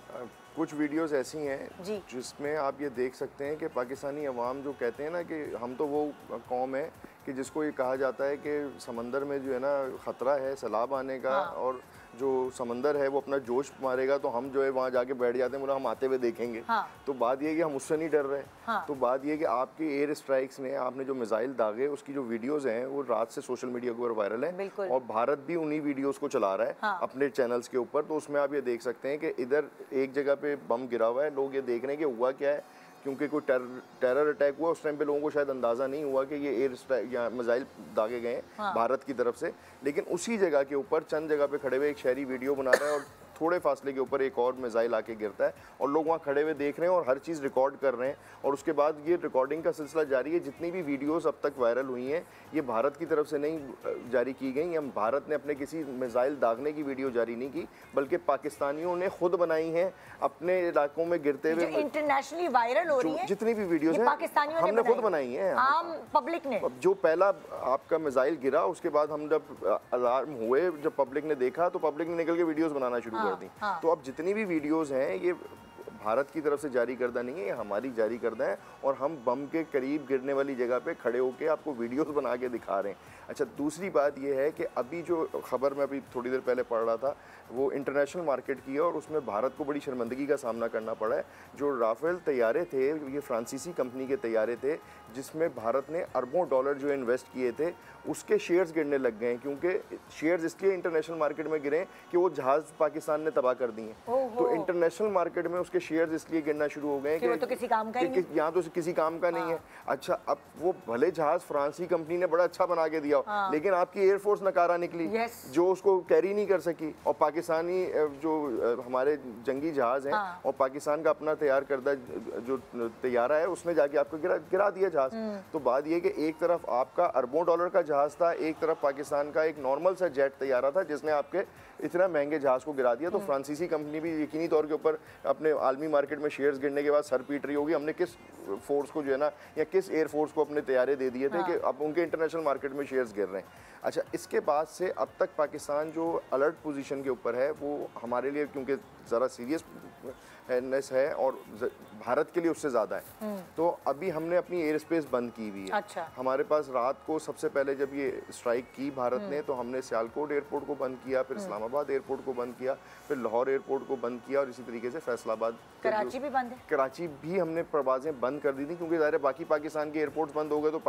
Speaker 2: कुछ वीडियोस ऐसी हैं जिसमें आप ये देख सकते हैं कि पाकिस्तानी अवाम जो कहते हैं ना कि हम तो वो कौम है कि जिसको ये कहा जाता है कि समंदर में जो है ना ख़तरा है सैलाब आने का, और जो समंदर है वो अपना जोश मारेगा तो हम जो है वहाँ जाके बैठ जाते हैं, बोला हम आते हुए देखेंगे। तो बात ये है कि हम उससे नहीं डर रहे। तो बात ये है कि आपके एयर स्ट्राइक्स ने, आपने जो मिसाइल दागे, उसकी जो वीडियोस हैं वो रात से सोशल मीडिया के ऊपर वायरल है और भारत भी उन्हीं वीडियोस को चला रहा है अपने चैनल्स के ऊपर। तो उसमें आप ये देख सकते हैं कि इधर एक जगह पे बम गिरा हुआ है, लोग ये देख रहे हैं कि हुआ क्या है, क्योंकि कोई टेरर अटैक हुआ उस टाइम पे लोगों को शायद अंदाज़ा नहीं हुआ कि ये एयर स्ट्राइक या मिसाइल दागे गए हैं भारत की तरफ से। लेकिन उसी जगह के ऊपर चंद जगह पे खड़े हुए एक शहरी वीडियो बना रहा है और थोड़े फासले के ऊपर एक और मिसाइल आके गिरता है और लोग वहाँ खड़े हुए देख रहे हैं और हर चीज़ रिकॉर्ड कर रहे हैं। और उसके बाद ये रिकॉर्डिंग का सिलसिला जारी है। जितनी भी वीडियोस अब तक वायरल हुई हैं ये भारत की तरफ से नहीं जारी की गई, हम भारत ने अपने किसी मिसाइल दागने की वीडियो जारी नहीं की, बल्कि पाकिस्तानियों ने खुद बनाई हैं अपने इलाकों में गिरते हुए।
Speaker 1: इंटरनेशनली वायरल हो रही है
Speaker 2: जितनी भी वीडियोस हैं हमने खुद बनाई हैं,
Speaker 1: आम पब्लिक ने।
Speaker 2: जो पहला आपका मिसाइल गिरा उसके बाद हम जब अलार्म हुए, जब पब्लिक ने देखा तो पब्लिक ने निकल के वीडियोस बनाना शुरू कर दी। तो अब जितनी भी वीडियोस हैं ये भारत की तरफ से जारी करदा नहीं है, ये हमारी जारी करदा है और हम बम के करीब गिरने वाली जगह पे खड़े होकर आपको वीडियोस बना के दिखा रहे हैं। अच्छा, दूसरी बात ये है कि अभी जो खबर मैं अभी थोड़ी देर पहले पढ़ रहा था वो इंटरनेशनल मार्केट की है और उसमें भारत को बड़ी शर्मिंदगी का सामना करना पड़ा है। जो राफेल तैयारे थे ये फ्रांसीसी कंपनी के तैयारे थे जिसमें भारत ने अरबों डॉलर जो इन्वेस्ट किए थे उसके शेयर्स गिरने लग गए हैं, क्योंकि शेयर्स इसलिए इंटरनेशनल मार्केट में गिरे कि वो जहाज़ पाकिस्तान ने तबाह कर दिए। तो इंटरनेशनल मार्केट में उसके शेयर्स इसलिए गिरना शुरू हो गए
Speaker 1: कि तो किसी काम का नहीं,
Speaker 2: यहाँ तो किसी काम का नहीं है। अच्छा, अब वो भले जहाज़ फ्रांसी कंपनी ने बड़ा अच्छा बना के दिया लेकिन आपकी एयरफोर्स नकारा निकली जो उसको कैरी नहीं कर सकी। और पाकिस्तानी जो हमारे जंगी जहाज़ हैं और पाकिस्तान का अपना तैयार करदा जो तैयारा है उसने जाके आपको गिरा दिया जहाज़। तो बात ये कि एक तरफ आपका अरबों डॉलर का जहाज़ था, एक तरफ पाकिस्तान का एक नॉर्मल सा जेट तैयारा था जिसने आपके इतना महंगे जहाज़ को गिरा दिया। तो फ्रांसीसी कंपनी भी यकीनी तौर के ऊपर अपने आलमी मार्केट में शेयर्स गिरने के बाद सर पीट रही होगी, हमने किस फोर्स को जो है ना या किस एयरफोर्स को अपने तैयारे दे दिए थे कि अब उनके इंटरनेशनल मार्केट में शेयर्स गिर रहे हैं। अच्छा, इसके बाद से अब तक पाकिस्तान जो अलर्ट पोजीशन के ऊपर है वो हमारे लिए क्योंकि ज़रा सीरियसनेस है और भारत के लिए उससे ज़्यादा है। तो अभी हमने अपनी एयर स्पेस बंद की हुई है।
Speaker 1: अच्छा।
Speaker 2: हमारे पास रात को सबसे पहले जब ये स्ट्राइक की भारत ने तो हमने सियालकोट एयरपोर्ट को बंद किया, फिर इस्लामाबाद एयरपोर्ट को बंद किया, फिर लाहौर एयरपोर्ट को बंद किया और इसी तरीके से फैसलाबाद,
Speaker 1: कराची भी बंद है।
Speaker 2: कराची भी हमने परवाजें बंद कर दी थी क्योंकि ज़ाहिर है बाकी पाकिस्तान के एयरपोर्ट्स बंद हो गए तो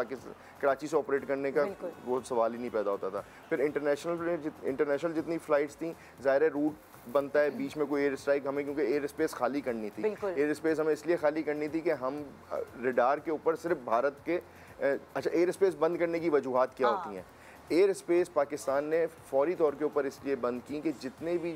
Speaker 2: कराची से ऑपरेट करने का वो सवाल ही नहीं पैदा होता था। फिर इंटरनेशनल जितनी फ़्लाइट्स थी ज़ाहिर है रूट बनता है, बीच में कोई एयर स्ट्राइक हमें क्योंकि एयर स्पेस खाली करनी थी। एयर स्पेस हमें इसलिए खाली करनी थी कि हम रडार के ऊपर सिर्फ भारत के अच्छा, एयर स्पेस बंद करने की वजूहात क्या होती हैं? एयर स्पेस पाकिस्तान ने फौरी तौर के ऊपर इसलिए बंद की कि जितने भी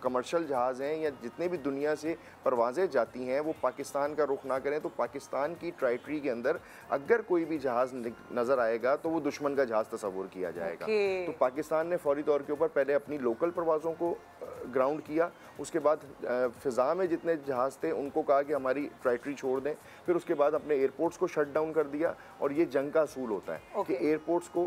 Speaker 2: कमर्शियल जहाज़ हैं या जितने भी दुनिया से परवाज़ें जाती हैं वो पाकिस्तान का रुख ना करें। तो पाकिस्तान की टेरिटरी के अंदर अगर कोई भी जहाज़ नज़र आएगा तो वो दुश्मन का जहाज़ तस्वुर किया जाएगा। तो पाकिस्तान ने फौरी तौर के ऊपर पहले अपनी लोकल परवाज़ों को ग्राउंड किया, उसके बाद फ़िज़ा में जितने जहाज़ थे उनको कहा कि हमारी टेरिटरी छोड़ दें, फिर उसके बाद अपने एयरपोर्ट्स को शट डाउन कर दिया। और ये जंग का असूल होता है कि एयरपोर्ट्स को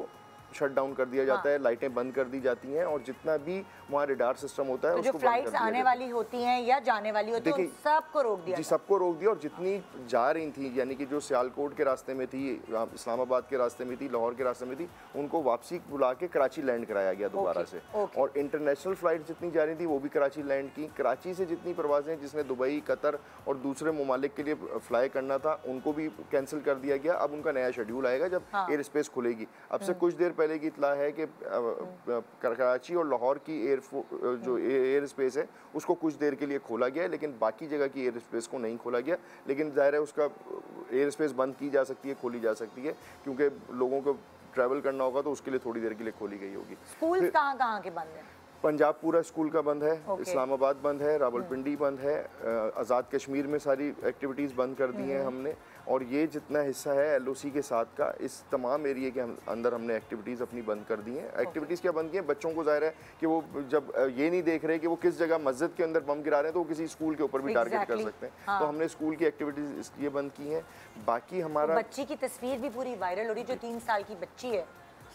Speaker 2: शट डाउन कर दिया जाता है, लाइटें बंद कर दी जाती हैं और जितना भी वहाँ रेडार सिस्टम होता है
Speaker 1: तो
Speaker 2: उसको
Speaker 1: जो फ्लाइट्स आने वाली होती हैं या जाने वाली होती हैं सबको रोक दिया?
Speaker 2: जी, सबको रोक दिया। और जितनी जा रही थी, यानी कि जो सियालकोट के रास्ते में थी, इस्लामाबाद के रास्ते में थी, लाहौर के रास्ते में थी, उनको वापसी बुला के कराची लैंड कराया गया दोबारा से। और इंटरनेशनल फ्लाइट जितनी जा रही थी वो भी कराची लैंड की। कराची से जितनी परवाजें जिसने दुबई, कतर और दूसरे ममालिक के लिए फ्लाई करना था उनको भी कैंसिल कर दिया गया। अब उनका नया शेड्यूल आएगा जब एयर स्पेस खुलेगी। अब से कुछ देर पहले की इत्तला है कि कराची और लाहौर की जो एयर स्पेस है उसको कुछ देर के लिए खोला गया है, लेकिन बाकी जगह की एयर स्पेस को नहीं खोला गया। लेकिन ज़ाहिर है उसका एयर स्पेस बंद की जा सकती है, खोली जा सकती है, क्योंकि लोगों को ट्रैवल करना होगा तो उसके लिए थोड़ी देर के लिए खोली गई होगी।
Speaker 1: स्कूल कहाँ के बंद हैं?
Speaker 2: पंजाब पूरा स्कूल का बंद है, इस्लामाबाद बंद है, रावलपिंडी बंद है, आज़ाद कश्मीर में सारी एक्टिविटीज़ बंद कर दी हैं हमने। और ये जितना हिस्सा है एलओसी के साथ का, इस तमाम एरिया के अंदर हमने एक्टिविटीज़ अपनी बंद कर दी हैं। एक्टिविटीज़ क्या बंद की हैं? बच्चों को ज़ाहिर है कि वो जब ये नहीं देख रहे कि वो किस जगह मस्जिद के अंदर बम गिरा रहे हैं तो वो किसी स्कूल के ऊपर भी टारगेट कर सकते हैं। तो हमने स्कूल की एक्टिविटीज़ इसलिए बंद की हैं। बाकी हमारा
Speaker 1: बच्ची की तस्वीर भी पूरी वायरल हो रही जो 3 साल की बच्ची है।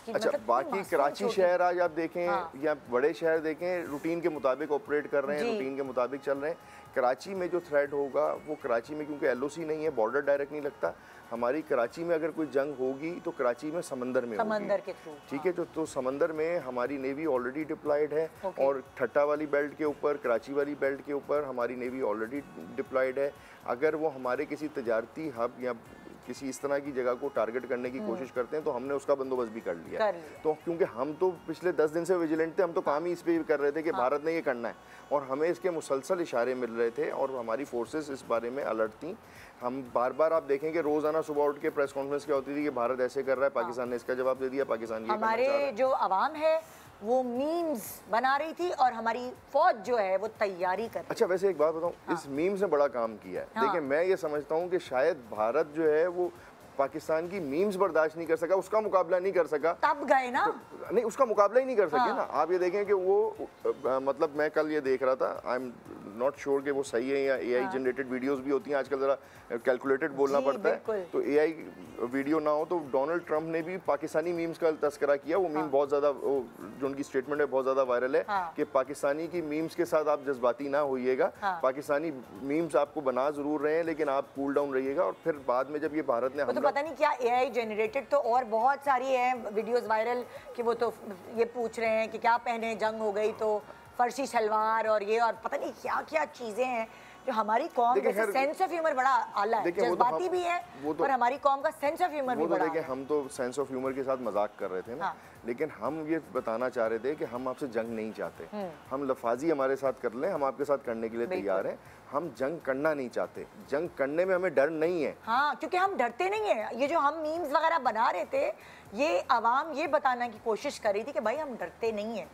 Speaker 2: अच्छा,
Speaker 1: मतलब
Speaker 2: बाकी कराची शहर आज आप देखें या बड़े शहर देखें, रूटीन के मुताबिक ऑपरेट कर रहे हैं, रूटीन के मुताबिक चल रहे हैं। कराची में जो थ्रेट होगा वो कराची में, क्योंकि एलओसी नहीं है, बॉर्डर डायरेक्ट नहीं लगता हमारी, कराची में अगर कोई जंग होगी तो कराची में समंदर में
Speaker 1: समंदर के थ्रू,
Speaker 2: ठीक है। तो समंदर में हमारी नेवी ऑलरेडी डिप्लॉयड है। और ठट्टा वाली बेल्ट के ऊपर, कराची वाली बेल्ट के ऊपर हमारी नेवी ऑलरेडी डिप्लॉयड है। अगर वो हमारे किसी तजारती हब या किसी इस तरह की जगह को टारगेट करने की कोशिश करते हैं तो हमने उसका बंदोबस्त भी कर लिया। तो क्योंकि हम तो पिछले 10 दिन से विजिलेंट थे, हम तो काम ही इस पे कर रहे थे कि भारत ने ये करना है और हमें इसके मुसलसल इशारे मिल रहे थे और हमारी फोर्सेस इस बारे में अलर्ट थी। हम बार बार आप देखें कि रोज़ाना सुबह उठ के प्रेस कॉन्फ्रेंस क्या होती थी कि भारत ऐसे कर रहा है, पाकिस्तान ने इसका जवाब दे दिया, पाकिस्तान ये
Speaker 1: हमारे जो आवाम है वो मीम्स बना रही थी और हमारी फौज जो है वो तैयारी कर रही।
Speaker 2: अच्छा, वैसे एक बात बताऊं, इस मीम्स ने बड़ा काम किया है। देखिए, मैं ये समझता हूं कि शायद भारत जो है वो पाकिस्तान की मीम्स बर्दाश्त नहीं कर सका, उसका मुकाबला नहीं कर सका,
Speaker 1: तब गए ना।
Speaker 2: तो, नहीं, उसका मुकाबला ही नहीं कर सके ना। आप ये देखें कि वो मतलब मैं कल ये देख रहा था, आई एम नॉट श्योर कि वो सही है या एआई जनरेटेड वीडियोस भी होती हैं आजकल, ज़रा कैलकुलेटेड बोलना पड़ता है। तो एआई वीडियो ना हो तो डोनाल्ड ट्रंप ने भी पाकिस्तानी मीम्स का तस्करा किया। वो मीम बहुत ज़्यादा, जो उनकी स्टेटमेंट है बहुत ज़्यादा वायरल है कि पाकिस्तानी की मीम्स के साथ आप जज्बाती ना होइएगा, पाकिस्तानी मीम्स आपको बना ज़रूर रहे हैं लेकिन आप कूल डाउन रहिएगा। और फिर बाद में जब ये भारत ने
Speaker 1: तो पता नहीं क्या एआई जनरेटेड, तो और बहुत सारी है वीडियोस वायरल कि वो तो ये पूछ रहे हैं कि क्या पहने, जंग हो गई तो फर्शी शलवार और ये और पता नहीं क्या क्या चीजें हैं जो हमारी कौम का सेंस ऑफ ह्यूमर बड़ा आला है, जज्बाती भी है और हमारी कौम का सेंस ऑफ ह्यूमर भी बड़ा है।
Speaker 2: हम तो सेंस ऑफ ह्यूमर के साथ मजाक कर रहे थे ना, लेकिन हम ये बताना चाह रहे थे कि हम आपसे जंग नहीं चाहते। हम लफाजी हमारे साथ कर लें, हम आपके साथ करने के लिए तैयार हैं। हम जंग करना नहीं चाहते, जंग करने में हमें डर नहीं है।
Speaker 1: हाँ, क्योंकि हम डरते नहीं है। ये जो हम मीम्स वगैरह बना रहे थे, ये आवाम ये बताना की कोशिश कर रही थी कि भाई हम डरते नहीं है,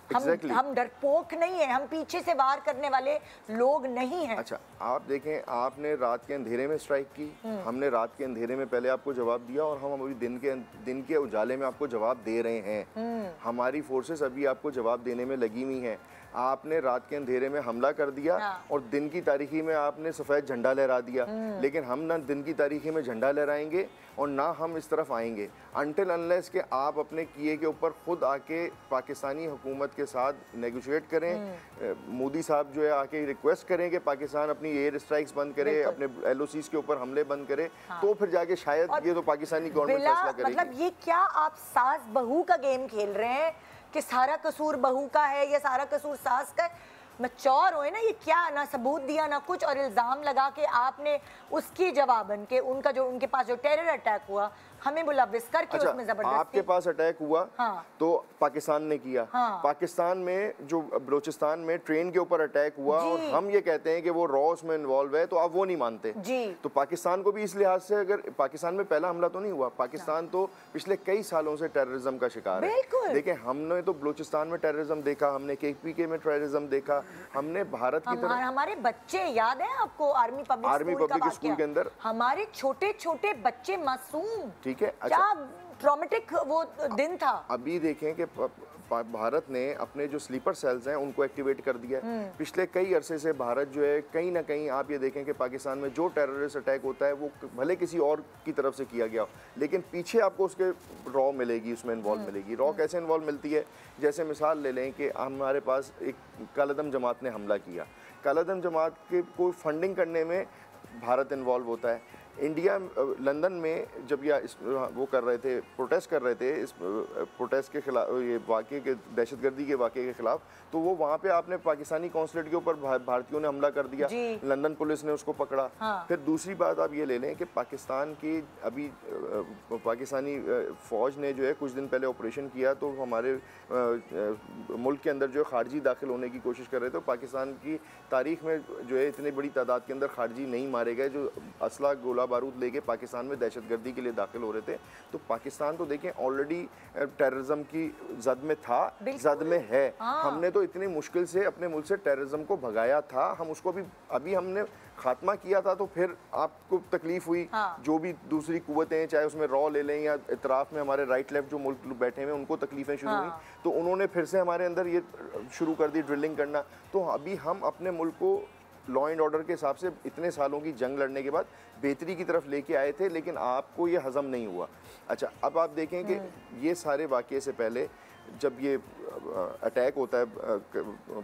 Speaker 1: हम डरपोक नहीं है, हम पीछे से वार करने वाले लोग नहीं हैं।
Speaker 2: अच्छा, आप देखें, आपने रात के अंधेरे में स्ट्राइक की, हमने रात के अंधेरे में पहले आपको जवाब दिया और हम अभी दिन के उजाले में आपको जवाब दे रहे हैं। हमारी फोर्सेस अभी आपको जवाब देने में लगी हुई हैं। आपने रात के अंधेरे में हमला कर दिया और दिन की तारीखी में आपने सफ़ेद झंडा लहरा दिया, लेकिन हम ना दिन की तारीखी में झंडा लहराएंगे और ना हम इस तरफ आएंगे अनटिल अनलेस के आप अपने किए के ऊपर खुद आके पाकिस्तानी हुकूमत के साथ नेगोशिएट करें। मोदी साहब जो है आके रिक्वेस्ट करें कि पाकिस्तान अपनी एयर स्ट्राइक्स बंद करे, अपने एलओसीज के ऊपर हमले बंद करे, तो फिर जाके शायद ये तो पाकिस्तानी गवर्नमेंट फैसला करेगी।
Speaker 1: मतलब ये क्या आप सास बहू का गेम खेल रहे हैं कि सारा कसूर बहू का है या सारा कसूर सास का है? मैच्योर होए ना, ये क्या ना सबूत दिया ना कुछ, और इल्ज़ाम लगा के आपने उसकी जवाबन के उनका जो उनके पास जो टेरर अटैक हुआ हमें मुलविस करके उसमें जबरदस्ती।
Speaker 2: आपके पास अटैक हुआ तो पाकिस्तान ने किया। पाकिस्तान में जो बलूचिस्तान में ट्रेन के ऊपर अटैक हुआ और हम ये कहते हैं कि वो रॉ उसमें इन्वॉल्व है, तो आप वो नहीं मानते
Speaker 1: जी।
Speaker 2: तो पाकिस्तान को भी इस लिहाज से, अगर पाकिस्तान में पहला हमला तो नहीं हुआ, पाकिस्तान तो पिछले कई सालों से टेररिज्म का शिकार है। देखिए, हमने तो बलूचिस्तान में टेररिज्म देखा, हमने KPK में टेररिज्म देखा, हमने भारत की तरफ,
Speaker 1: हमारे बच्चे याद है आपको आर्मी पब्लिक स्कूल
Speaker 2: के अंदर
Speaker 1: हमारे छोटे छोटे बच्चे मासूम,
Speaker 2: ठीक है।
Speaker 1: क्या ट्रॉमेटिक वो दिन था।
Speaker 2: अभी देखें कि भारत ने अपने जो स्लीपर सेल्स हैं उनको एक्टिवेट कर दिया है। पिछले कई अरसे से भारत जो है कहीं ना कहीं आप ये देखें कि पाकिस्तान में जो टेररिस्ट अटैक होता है वो भले किसी और की तरफ से किया गया हो, लेकिन पीछे आपको उसके रॉ मिलेगी, उसमें इन्वॉल्व मिलेगी। रॉ कैसे इन्वॉल्व मिलती है? जैसे मिसाल ले लें कि हमारे पास एक कालादम जमात ने हमला किया, कालादम जमात के को फंडिंग करने में भारत इन्वॉल्व होता है। इंडिया लंदन में जब वो कर रहे थे, प्रोटेस्ट कर रहे थे, इस प्रोटेस्ट के खिलाफ, ये वाक़े के दहशतगर्दी के वाक़े के खिलाफ, तो वो वहाँ पे आपने पाकिस्तानी कौंसलेट के ऊपर भारतीयों ने हमला कर दिया, लंदन पुलिस ने उसको पकड़ा। हाँ। फिर दूसरी बात आप ये ले लें कि पाकिस्तान की अभी पाकिस्तानी फ़ौज ने जो है कुछ दिन पहले ऑपरेशन किया, तो हमारे मुल्क के अंदर जो है खारजी दाखिल होने की कोशिश कर रहे थे। पाकिस्तान की तारीख़ में जो है इतनी बड़ी तादाद के अंदर खारजी नहीं मारे गए जो असला गोला बारूद लेके पाकिस्तान में दहशतगर्दी के लिए दाखिल हो रहे थे। तो पाकिस्तान तो देखें ऑलरेडी टेररिज्म की जद में था, जद में है। हमने तो इतनी मुश्किल से अपने मुल्क से टेररिज्म को भगाया था, हम उसको भी अभी हमने खात्मा किया था, तो फिर आपको तकलीफ हुई। जो भी दूसरी कुव्वतें, चाहे उसमें रॉ ले लें या इतराफ़ में हमारे राइट लेफ्ट जो मुल्क बैठे हुए उनको तकलीफें शुरू हुई, तो उन्होंने फिर से हमारे अंदर ये शुरू कर दी ड्रिलिंग करना। तो अभी हम अपने मुल्क को लॉ एंड ऑर्डर के हिसाब से इतने सालों की जंग लड़ने के बाद बेहतरी की तरफ लेके आए थे, लेकिन आपको ये हज़म नहीं हुआ। अच्छा, अब आप देखें कि ये सारे वाक़ये से पहले जब ये अटैक होता है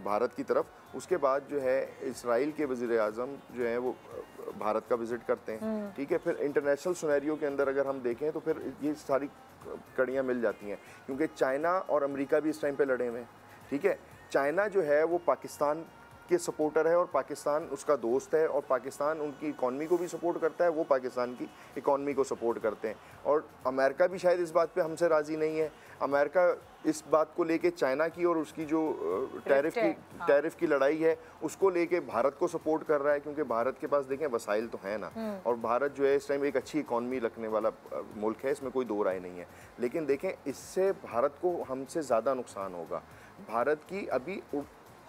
Speaker 2: भारत की तरफ, उसके बाद जो है इसराइल के वज़ीर आज़म जो हैं वो भारत का विज़िट करते हैं, ठीक है। फिर इंटरनेशनल सिनेरियो के अंदर अगर हम देखें तो फिर ये सारी कड़ियाँ मिल जाती हैं, क्योंकि चाइना और अमेरिका भी इस टाइम पे लड़े हुए हैं, ठीक है। चाइना जो है वो पाकिस्तान के सपोर्टर है और पाकिस्तान उसका दोस्त है, और पाकिस्तान उनकी इकॉनमी को भी सपोर्ट करता है, वो पाकिस्तान की इकॉनमी को सपोर्ट करते हैं। और अमेरिका भी शायद इस बात पे हमसे राज़ी नहीं है। अमेरिका इस बात को लेके चाइना की और उसकी जो टैरिफ की लड़ाई है उसको लेके भारत को सपोर्ट कर रहा है, क्योंकि भारत के पास देखें वसाइल तो हैं ना, और भारत जो है इस टाइम एक अच्छी इकॉनमी रखने वाला मुल्क है, इसमें कोई दो राय नहीं है। लेकिन देखें इससे भारत को हमसे ज़्यादा नुकसान होगा। भारत की अभी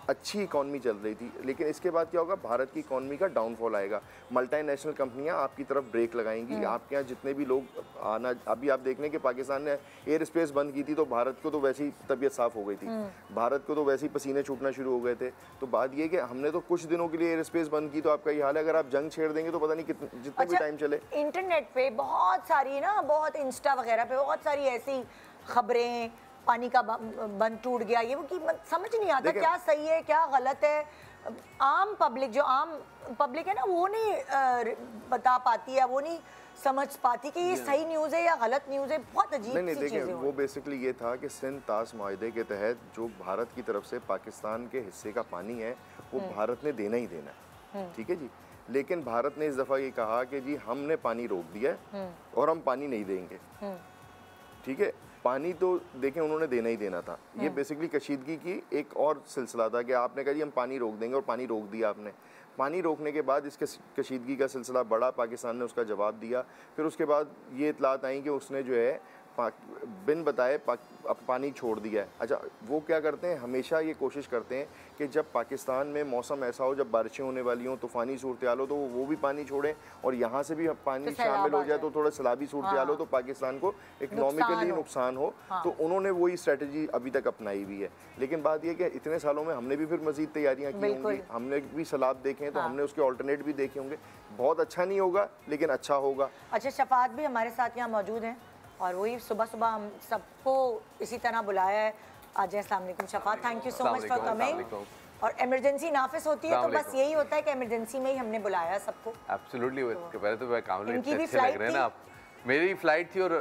Speaker 2: अच्छी इकॉनमी चल रही थी, लेकिन इसके बाद क्या होगा, भारत की इकॉनमी का डाउनफॉल आएगा। मल्टीनेशनल कंपनियां आपकी तरफ ब्रेक लगाएंगी, आपके यहाँ जितने भी लोग आना, अभी आप देख लें कि पाकिस्तान ने एयर स्पेस बंद की थी तो भारत को तो वैसे ही तबीयत साफ़ हो गई थी, भारत को तो वैसे ही पसीने छूटना शुरू हो गए थे। तो बात ये कि हमने तो कुछ दिनों के लिए एयर स्पेस बंद की, तो आपका ये हाल है। अगर आप जंग छेड़ देंगे तो पता नहीं जितने भी टाइम चले।
Speaker 1: इंटरनेट पे बहुत सारी ना, बहुत इंस्टा वगैरह पे बहुत सारी ऐसी खबरें, पानी का बंद टूट गया, ये वो कि समझ नहीं आता क्या सही है क्या गलत है। आम पब्लिक, जो आम पब्लिक है ना, वो नहीं बता पाती है, वो नहीं समझ पाती कि ये सही न्यूज़ है या गलत न्यूज़ है। बहुत अजीब
Speaker 2: नहीं, देखिए वो बेसिकली ये था कि सिंध ताश माहदे के तहत जो भारत की तरफ से पाकिस्तान के हिस्से का पानी है वो भारत ने देना ही देना है, ठीक है जी। लेकिन भारत ने इस दफ़ा ये कहा कि जी हमने पानी रोक दिया है और हम पानी नहीं देंगे, ठीक है। पानी तो देखें उन्होंने देना ही देना था। ये बेसिकली कशीदगी की एक और सिलसिला था कि आपने कहा जी हम पानी रोक देंगे, और पानी रोक दिया आपने। पानी रोकने के बाद इसके कशीदगी का सिलसिला बढ़ा, पाकिस्तान ने उसका जवाब दिया। फिर उसके बाद ये इतलात आई कि उसने जो है बिन बताए पानी छोड़ दिया है। अच्छा, वो क्या करते हैं, हमेशा ये कोशिश करते हैं कि जब पाकिस्तान में मौसम ऐसा हो, जब बारिशें होने वाली हों, तूफ़ानी सूरत हाल हो, तो वो भी पानी छोड़ें, और यहाँ से भी पानी शामिल हो जाए तो थोड़ा सैलाबी सूरत हाल हो, तो पाकिस्तान को इकनॉमिकली नुकसान हो। तो उन्होंने वही स्ट्रेटजी अभी तक अपनाई हुई है। लेकिन बात यह कि इतने सालों में हमने भी फिर मज़ीद तैयारियाँ की होंगी, हमने भी सैलाब देखे हैं, तो हमने उसके ऑल्टरनेट भी देखे होंगे। बहुत अच्छा नहीं होगा लेकिन अच्छा होगा।
Speaker 1: अच्छा, शफात भी हमारे साथ यहाँ मौजूद हैं, और वही सुबह सुबह हम सबको इसी तरह बुलाया है। आज अस्सलाम वालेकुम Shafat, thank you so much for coming. और इमरजेंसी नाफिस होती है तो बस यही होता है कि इमरजेंसी में ही हमने बुलाया सबको।
Speaker 4: एब्सोल्युटली। पहले तो कामले अच्छे लग रहे हैं ना आप। मेरी फ्लाइट थी और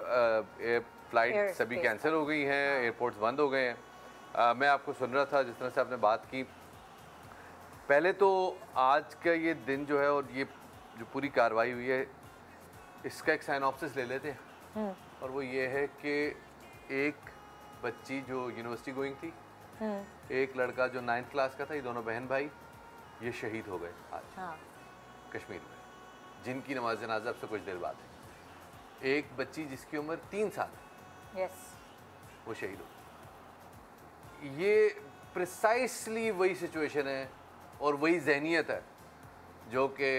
Speaker 4: फ्लाइट सभी कैंसिल हो गई हैं, एयरपोर्ट्स बंद हो गए हैं। मैं आपको सुन रहा था जिस तरह से आपने बात की। पहले तो आज का ये दिन जो है और ये जो पूरी कार्रवाई हुई है, इसका एक साइनॉप्सिस ले लेते हैं, और वो ये है कि एक बच्ची जो यूनिवर्सिटी गोइंग थी, एक लड़का जो 9th क्लास का था, ये दोनों बहन भाई ये शहीद हो गए आज कश्मीर में, जिनकी नमाज जनाजा अब से कुछ देर बाद है। एक बच्ची जिसकी उम्र 3 साल है, वो शहीद हो। ये प्रिसाइसली वही सिचुएशन है और वही जहनीत है जो कि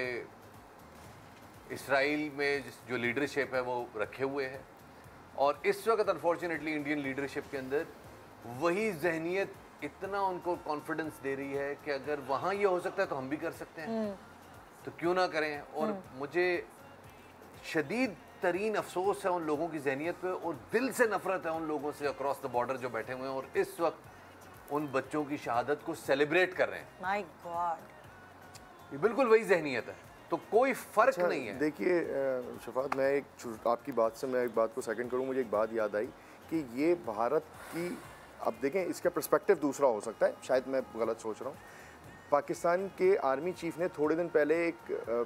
Speaker 4: इसराइल में जो लीडरशिप है वो रखे हुए है। और इस वक्त अनफॉर्चुनेटली इंडियन लीडरशिप के अंदर वही जहनियत इतना उनको कॉन्फिडेंस दे रही है कि अगर वहाँ ये हो सकता है तो हम भी कर सकते हैं, तो क्यों ना करें। और मुझे शदीद तरीन अफसोस है उन लोगों की जहनियत पे, और दिल से नफरत है उन लोगों से अक्रॉस द बॉर्डर जो बैठे हुए हैं और इस वक्त उन बच्चों की शहादत को सेलिब्रेट कर रहे हैं।
Speaker 1: माय गॉड,
Speaker 4: ये बिल्कुल वही जहनियत है, तो कोई फर्क नहीं है।
Speaker 2: देखिए शफात, मैं आपकी बात से मैं एक बात को सेकंड करूं, मुझे एक बात याद आई कि ये भारत की, अब देखें इसका पर्सपेक्टिव दूसरा हो सकता है, शायद मैं गलत सोच रहा हूँ। पाकिस्तान के आर्मी चीफ ने थोड़े दिन पहले एक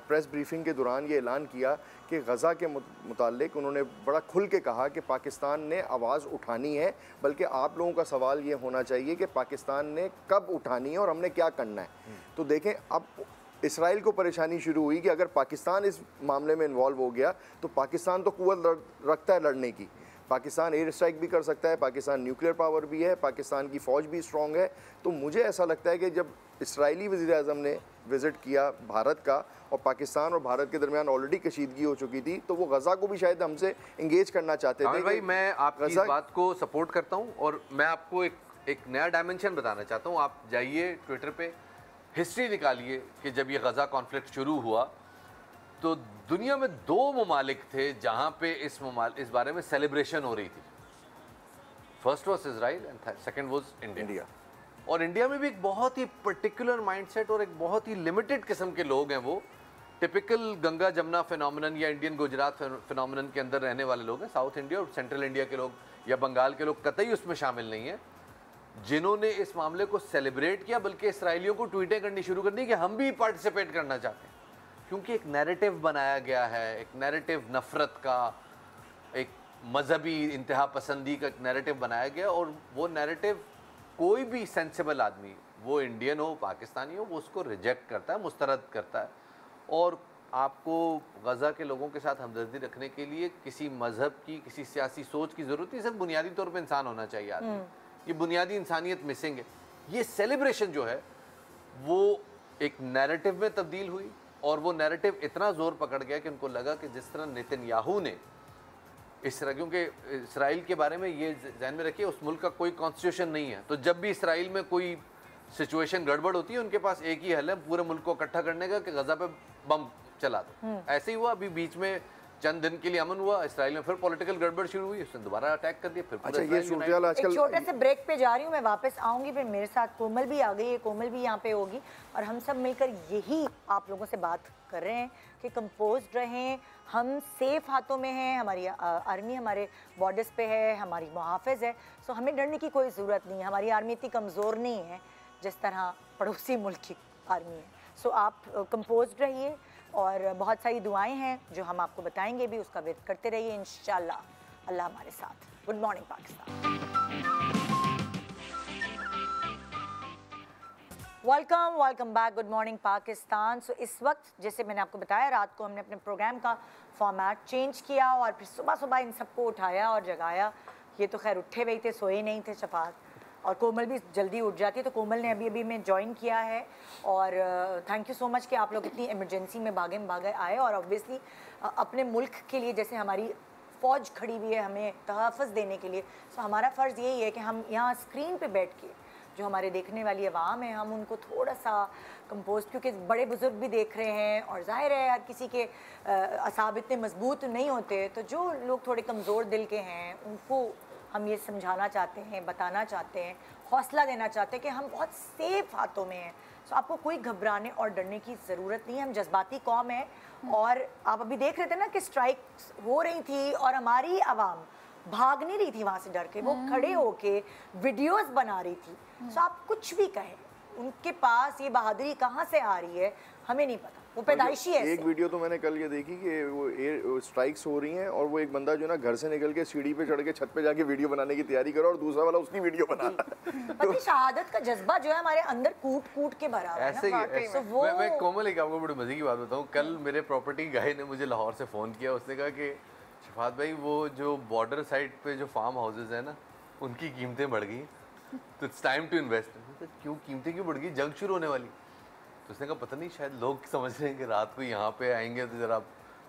Speaker 2: प्रेस ब्रीफिंग के दौरान ये ऐलान किया कि गज़ा के मुताल्लिक उन्होंने बड़ा खुल के कहा कि पाकिस्तान ने आवाज़ उठानी है, बल्कि आप लोगों का सवाल ये होना चाहिए कि पाकिस्तान ने कब उठानी है और हमने क्या करना है। तो देखें, अब इसराइल को परेशानी शुरू हुई कि अगर पाकिस्तान इस मामले में इन्वॉल्व हो गया तो पाकिस्तान तो कुव्वत रखता है लड़ने की, पाकिस्तान एयर स्ट्राइक भी कर सकता है, पाकिस्तान न्यूक्लियर पावर भी है, पाकिस्तान की फ़ौज भी स्ट्रॉन्ग है। तो मुझे ऐसा लगता है कि जब इसराइली वज़ीर-ए-आज़म ने विज़िट किया भारत का और पाकिस्तान और भारत के दरमियान ऑलरेडी कशीदगी हो चुकी थी, तो वो गज़ा को भी शायद हमसे इंगेज करना चाहते थे।
Speaker 4: भाई मैं आपकी इस बात को सपोर्ट करता हूँ, और मैं आपको एक नया डायमेंशन बताना चाहता हूँ। आप जाइए ट्विटर पे, हिस्ट्री निकालिए कि जब ये गज़ा कॉन्फ्लिक्ट शुरू हुआ तो दुनिया में 2 ममालिक थे जहाँ पे इस बारे में सेलिब्रेशन हो रही थी। First was Israel and second was India. और इंडिया में भी एक बहुत ही पर्टिकुलर माइंडसेट और एक बहुत ही लिमिटेड किस्म के लोग हैं, वो टिपिकल गंगा जमुना फिनोमिनन या इंडियन गुजरात फिनोमिनन के अंदर रहने वाले लोग हैं। साउथ इंडिया और सेंट्रल इंडिया के लोग या बंगाल के लोग कतई उसमें शामिल नहीं हैं, जिन्होंने इस मामले को सेलिब्रेट किया, बल्कि इसराइलियों को ट्वीटें करनी शुरू कर दी कि हम भी पार्टिसिपेट करना चाहते हैं। क्योंकि एक नैरेटिव बनाया गया है, एक नैरेटिव नफ़रत का, एक मजहबी इंतहा पसंदी का एक नैरेटिव बनाया गया, और वो नैरेटिव कोई भी सेंसिबल आदमी, वो इंडियन हो पाकिस्तानी हो, वो उसको रिजेक्ट करता है, मुस्तरद करता है। और आपको गज़ा के लोगों के साथ हमदर्दी रखने के लिए किसी मज़हब की, किसी सियासी सोच की ज़रूरत नहीं, सिर्फ बुनियादी तौर पर इंसान होना चाहिए आदमी। ये बुनियादी इंसानियत मिसिंग है। ये सेलिब्रेशन जो है वो एक नैरेटिव में तब्दील हुई, और वो नैरेटिव इतना ज़ोर पकड़ गया कि उनको लगा कि जिस तरह नेतन्याहू ने इस तरह, क्योंकि इसराइल के बारे में ये ध्यान में रखिए, उस मुल्क का कोई कॉन्स्टिट्यूशन नहीं है, तो जब भी इसराइल में कोई सिचुएशन गड़बड़ होती है उनके पास एक ही हल है पूरे मुल्क को इकट्ठा करने का कि गज़ा पे बम चला दो। ऐसे ही हुआ, अभी बीच में चंद दिन के लिए अमन हुआ, इसराइल में फिर पॉलिटिकल गड़बड़ शुरू हुई, उसने दोबारा अटैक कर दिया, फिर
Speaker 2: अच्छा, ये सूरत आजकल।
Speaker 1: एक छोटे से ब्रेक पे जा रही हूँ, मैं वापस आऊँगी, फिर मेरे साथ कोमल भी आ गई है, कोमल भी यहाँ पे होगी, और हम सब मिलकर यही आप लोगों से बात कर रहे हैं कि कंपोज्ड रहें, हम सेफ हाथों में हैं, हमारी आर्मी हमारे बॉर्डर्स पे है, हमारी मुहाफ़िज़ है, सो हमें डरने की कोई ज़रूरत नहीं है। हमारी आर्मी इतनी कमज़ोर नहीं है जिस तरह पड़ोसी मुल्क की आर्मी है। सो आप कंपोज्ड रहिए, और बहुत सारी दुआएं हैं जो हम आपको बताएंगे भी, उसका वेट करते रहिए इंशाल्लाह। अल्लाह हमारे साथ। Good morning Pakistan. Welcome back. Good morning Pakistan. So इस वक्त जैसे मैंने आपको बताया, रात को हमने अपने प्रोग्राम का फॉर्मेट चेंज किया और फिर सुबह सुबह इन सबको उठाया और जगाया। ये तो खैर उठे हुए थे, सोए नहीं थे शफात, और कोमल भी जल्दी उठ जाती है, तो कोमल ने अभी मैं ज्वाइन किया है। और थैंक यू सो मच कि आप लोग इतनी इमरजेंसी में भागे आए, और ऑब्वियसली अपने मुल्क के लिए, जैसे हमारी फ़ौज खड़ी हुई है हमें तहफ़्फ़ुज़ देने के लिए, तो हमारा फ़र्ज़ यही है कि हम यहाँ स्क्रीन पे बैठ के जो हमारे देखने वाली आवाम है, हम उनको थोड़ा सा कंपोज, क्योंकि बड़े बुज़ुर्ग भी देख रहे हैं, और ज़ाहिर है हर किसी के असाब इतने मजबूत नहीं होते, तो जो लोग थोड़े कमज़ोर दिल के हैं उनको हम ये समझाना चाहते हैं, बताना चाहते हैं, हौसला देना चाहते हैं कि हम बहुत सेफ हाथों में हैं। सो आपको कोई घबराने और डरने की ज़रूरत नहीं है। हम जज्बाती कौम है, और आप अभी देख रहे थे ना कि स्ट्राइक्स हो रही थी और हमारी आवाम भाग नहीं रही थी वहाँ से डर के, वो खड़े होके वीडियोस बना रही थी। सो आप कुछ भी कहें, उनके पास ये बहादुरी कहाँ से आ रही है हमें नहीं पता, वो पैदाइशी है।
Speaker 2: एक वीडियो तो मैंने कल ये देखी कि वो एयर स्ट्राइक्स हो रही हैं, और वो एक बंदा जो ना घर से निकल के सीढ़ी पे चढ़ के छत पे जाके वीडियो बनाने की तैयारी करो, और दूसरा वाला उसकी वीडियो बना रहा है।
Speaker 1: शहादत का जज्बा जो है हमारे अंदर कूट के भरा है।
Speaker 4: ऐसे ही मैं कोमल एक आपको बड़ी मजे की बात बताऊं, कल मेरे प्रॉपर्टी गाय ने मुझे लाहौर से फ़ोन किया, उसने कहा कि शफात भाई वो जो बॉर्डर साइड पे जो फार्म हाउसेज है ना, उनकी कीमतें बढ़ गई, तो इट्स टाइम टू इन्वेस्ट। क्यों कीमतें क्यों बढ़ गई, जंग शुरू होने वाली? तो उसने कहा पता नहीं, शायद लोग समझ रहे हैं कि रात को यहाँ पे आएंगे तो जरा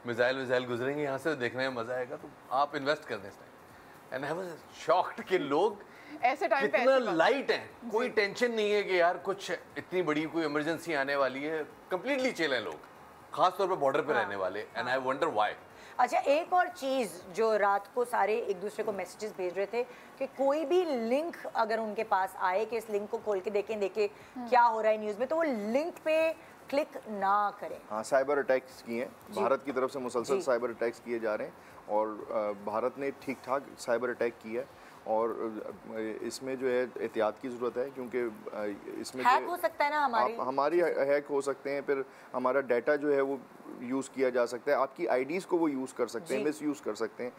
Speaker 4: मिसाइल गुजरेंगे यहाँ से, देखने में मज़ा आएगा, तो आप इन्वेस्ट कर दें इस time. And I was shocked कि लोग
Speaker 5: ऐसे टाइम पे
Speaker 4: कितना लाइट है, कोई टेंशन नहीं है कि यार कुछ इतनी बड़ी कोई इमरजेंसी आने वाली है, कंप्लीटली चिल है लोग, खास तौर पे बॉर्डर पे रहने वाले। And I wonder why.
Speaker 1: अच्छा, एक और चीज़ जो रात को सारे एक दूसरे को मैसेजेस भेज रहे थे कि कोई भी लिंक अगर उनके पास आए कि इस लिंक को खोल के देखें क्या हो रहा है न्यूज़ में, तो वो लिंक पे क्लिक ना करें।
Speaker 2: हाँ, साइबर अटैक्स किए हैं भारत की तरफ से, मुसलसल साइबर अटैक्स किए जा रहे हैं और भारत ने ठीक ठाक साइबर अटैक किया है और इसमें जो है एहतियात की ज़रूरत है, क्योंकि इसमें
Speaker 1: हैक हो सकता है ना,
Speaker 2: हमारी हैक हो सकते हैं, फिर हमारा डाटा जो है वो यूज़ किया जा सकता है, आपकी आईडीज़ को वो यूज़ कर सकते हैं, मिस यूज़ कर सकते हैं,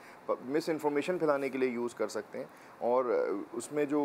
Speaker 2: मिस इन्फॉर्मेशन फैलाने के लिए यूज़ कर सकते हैं। और उसमें जो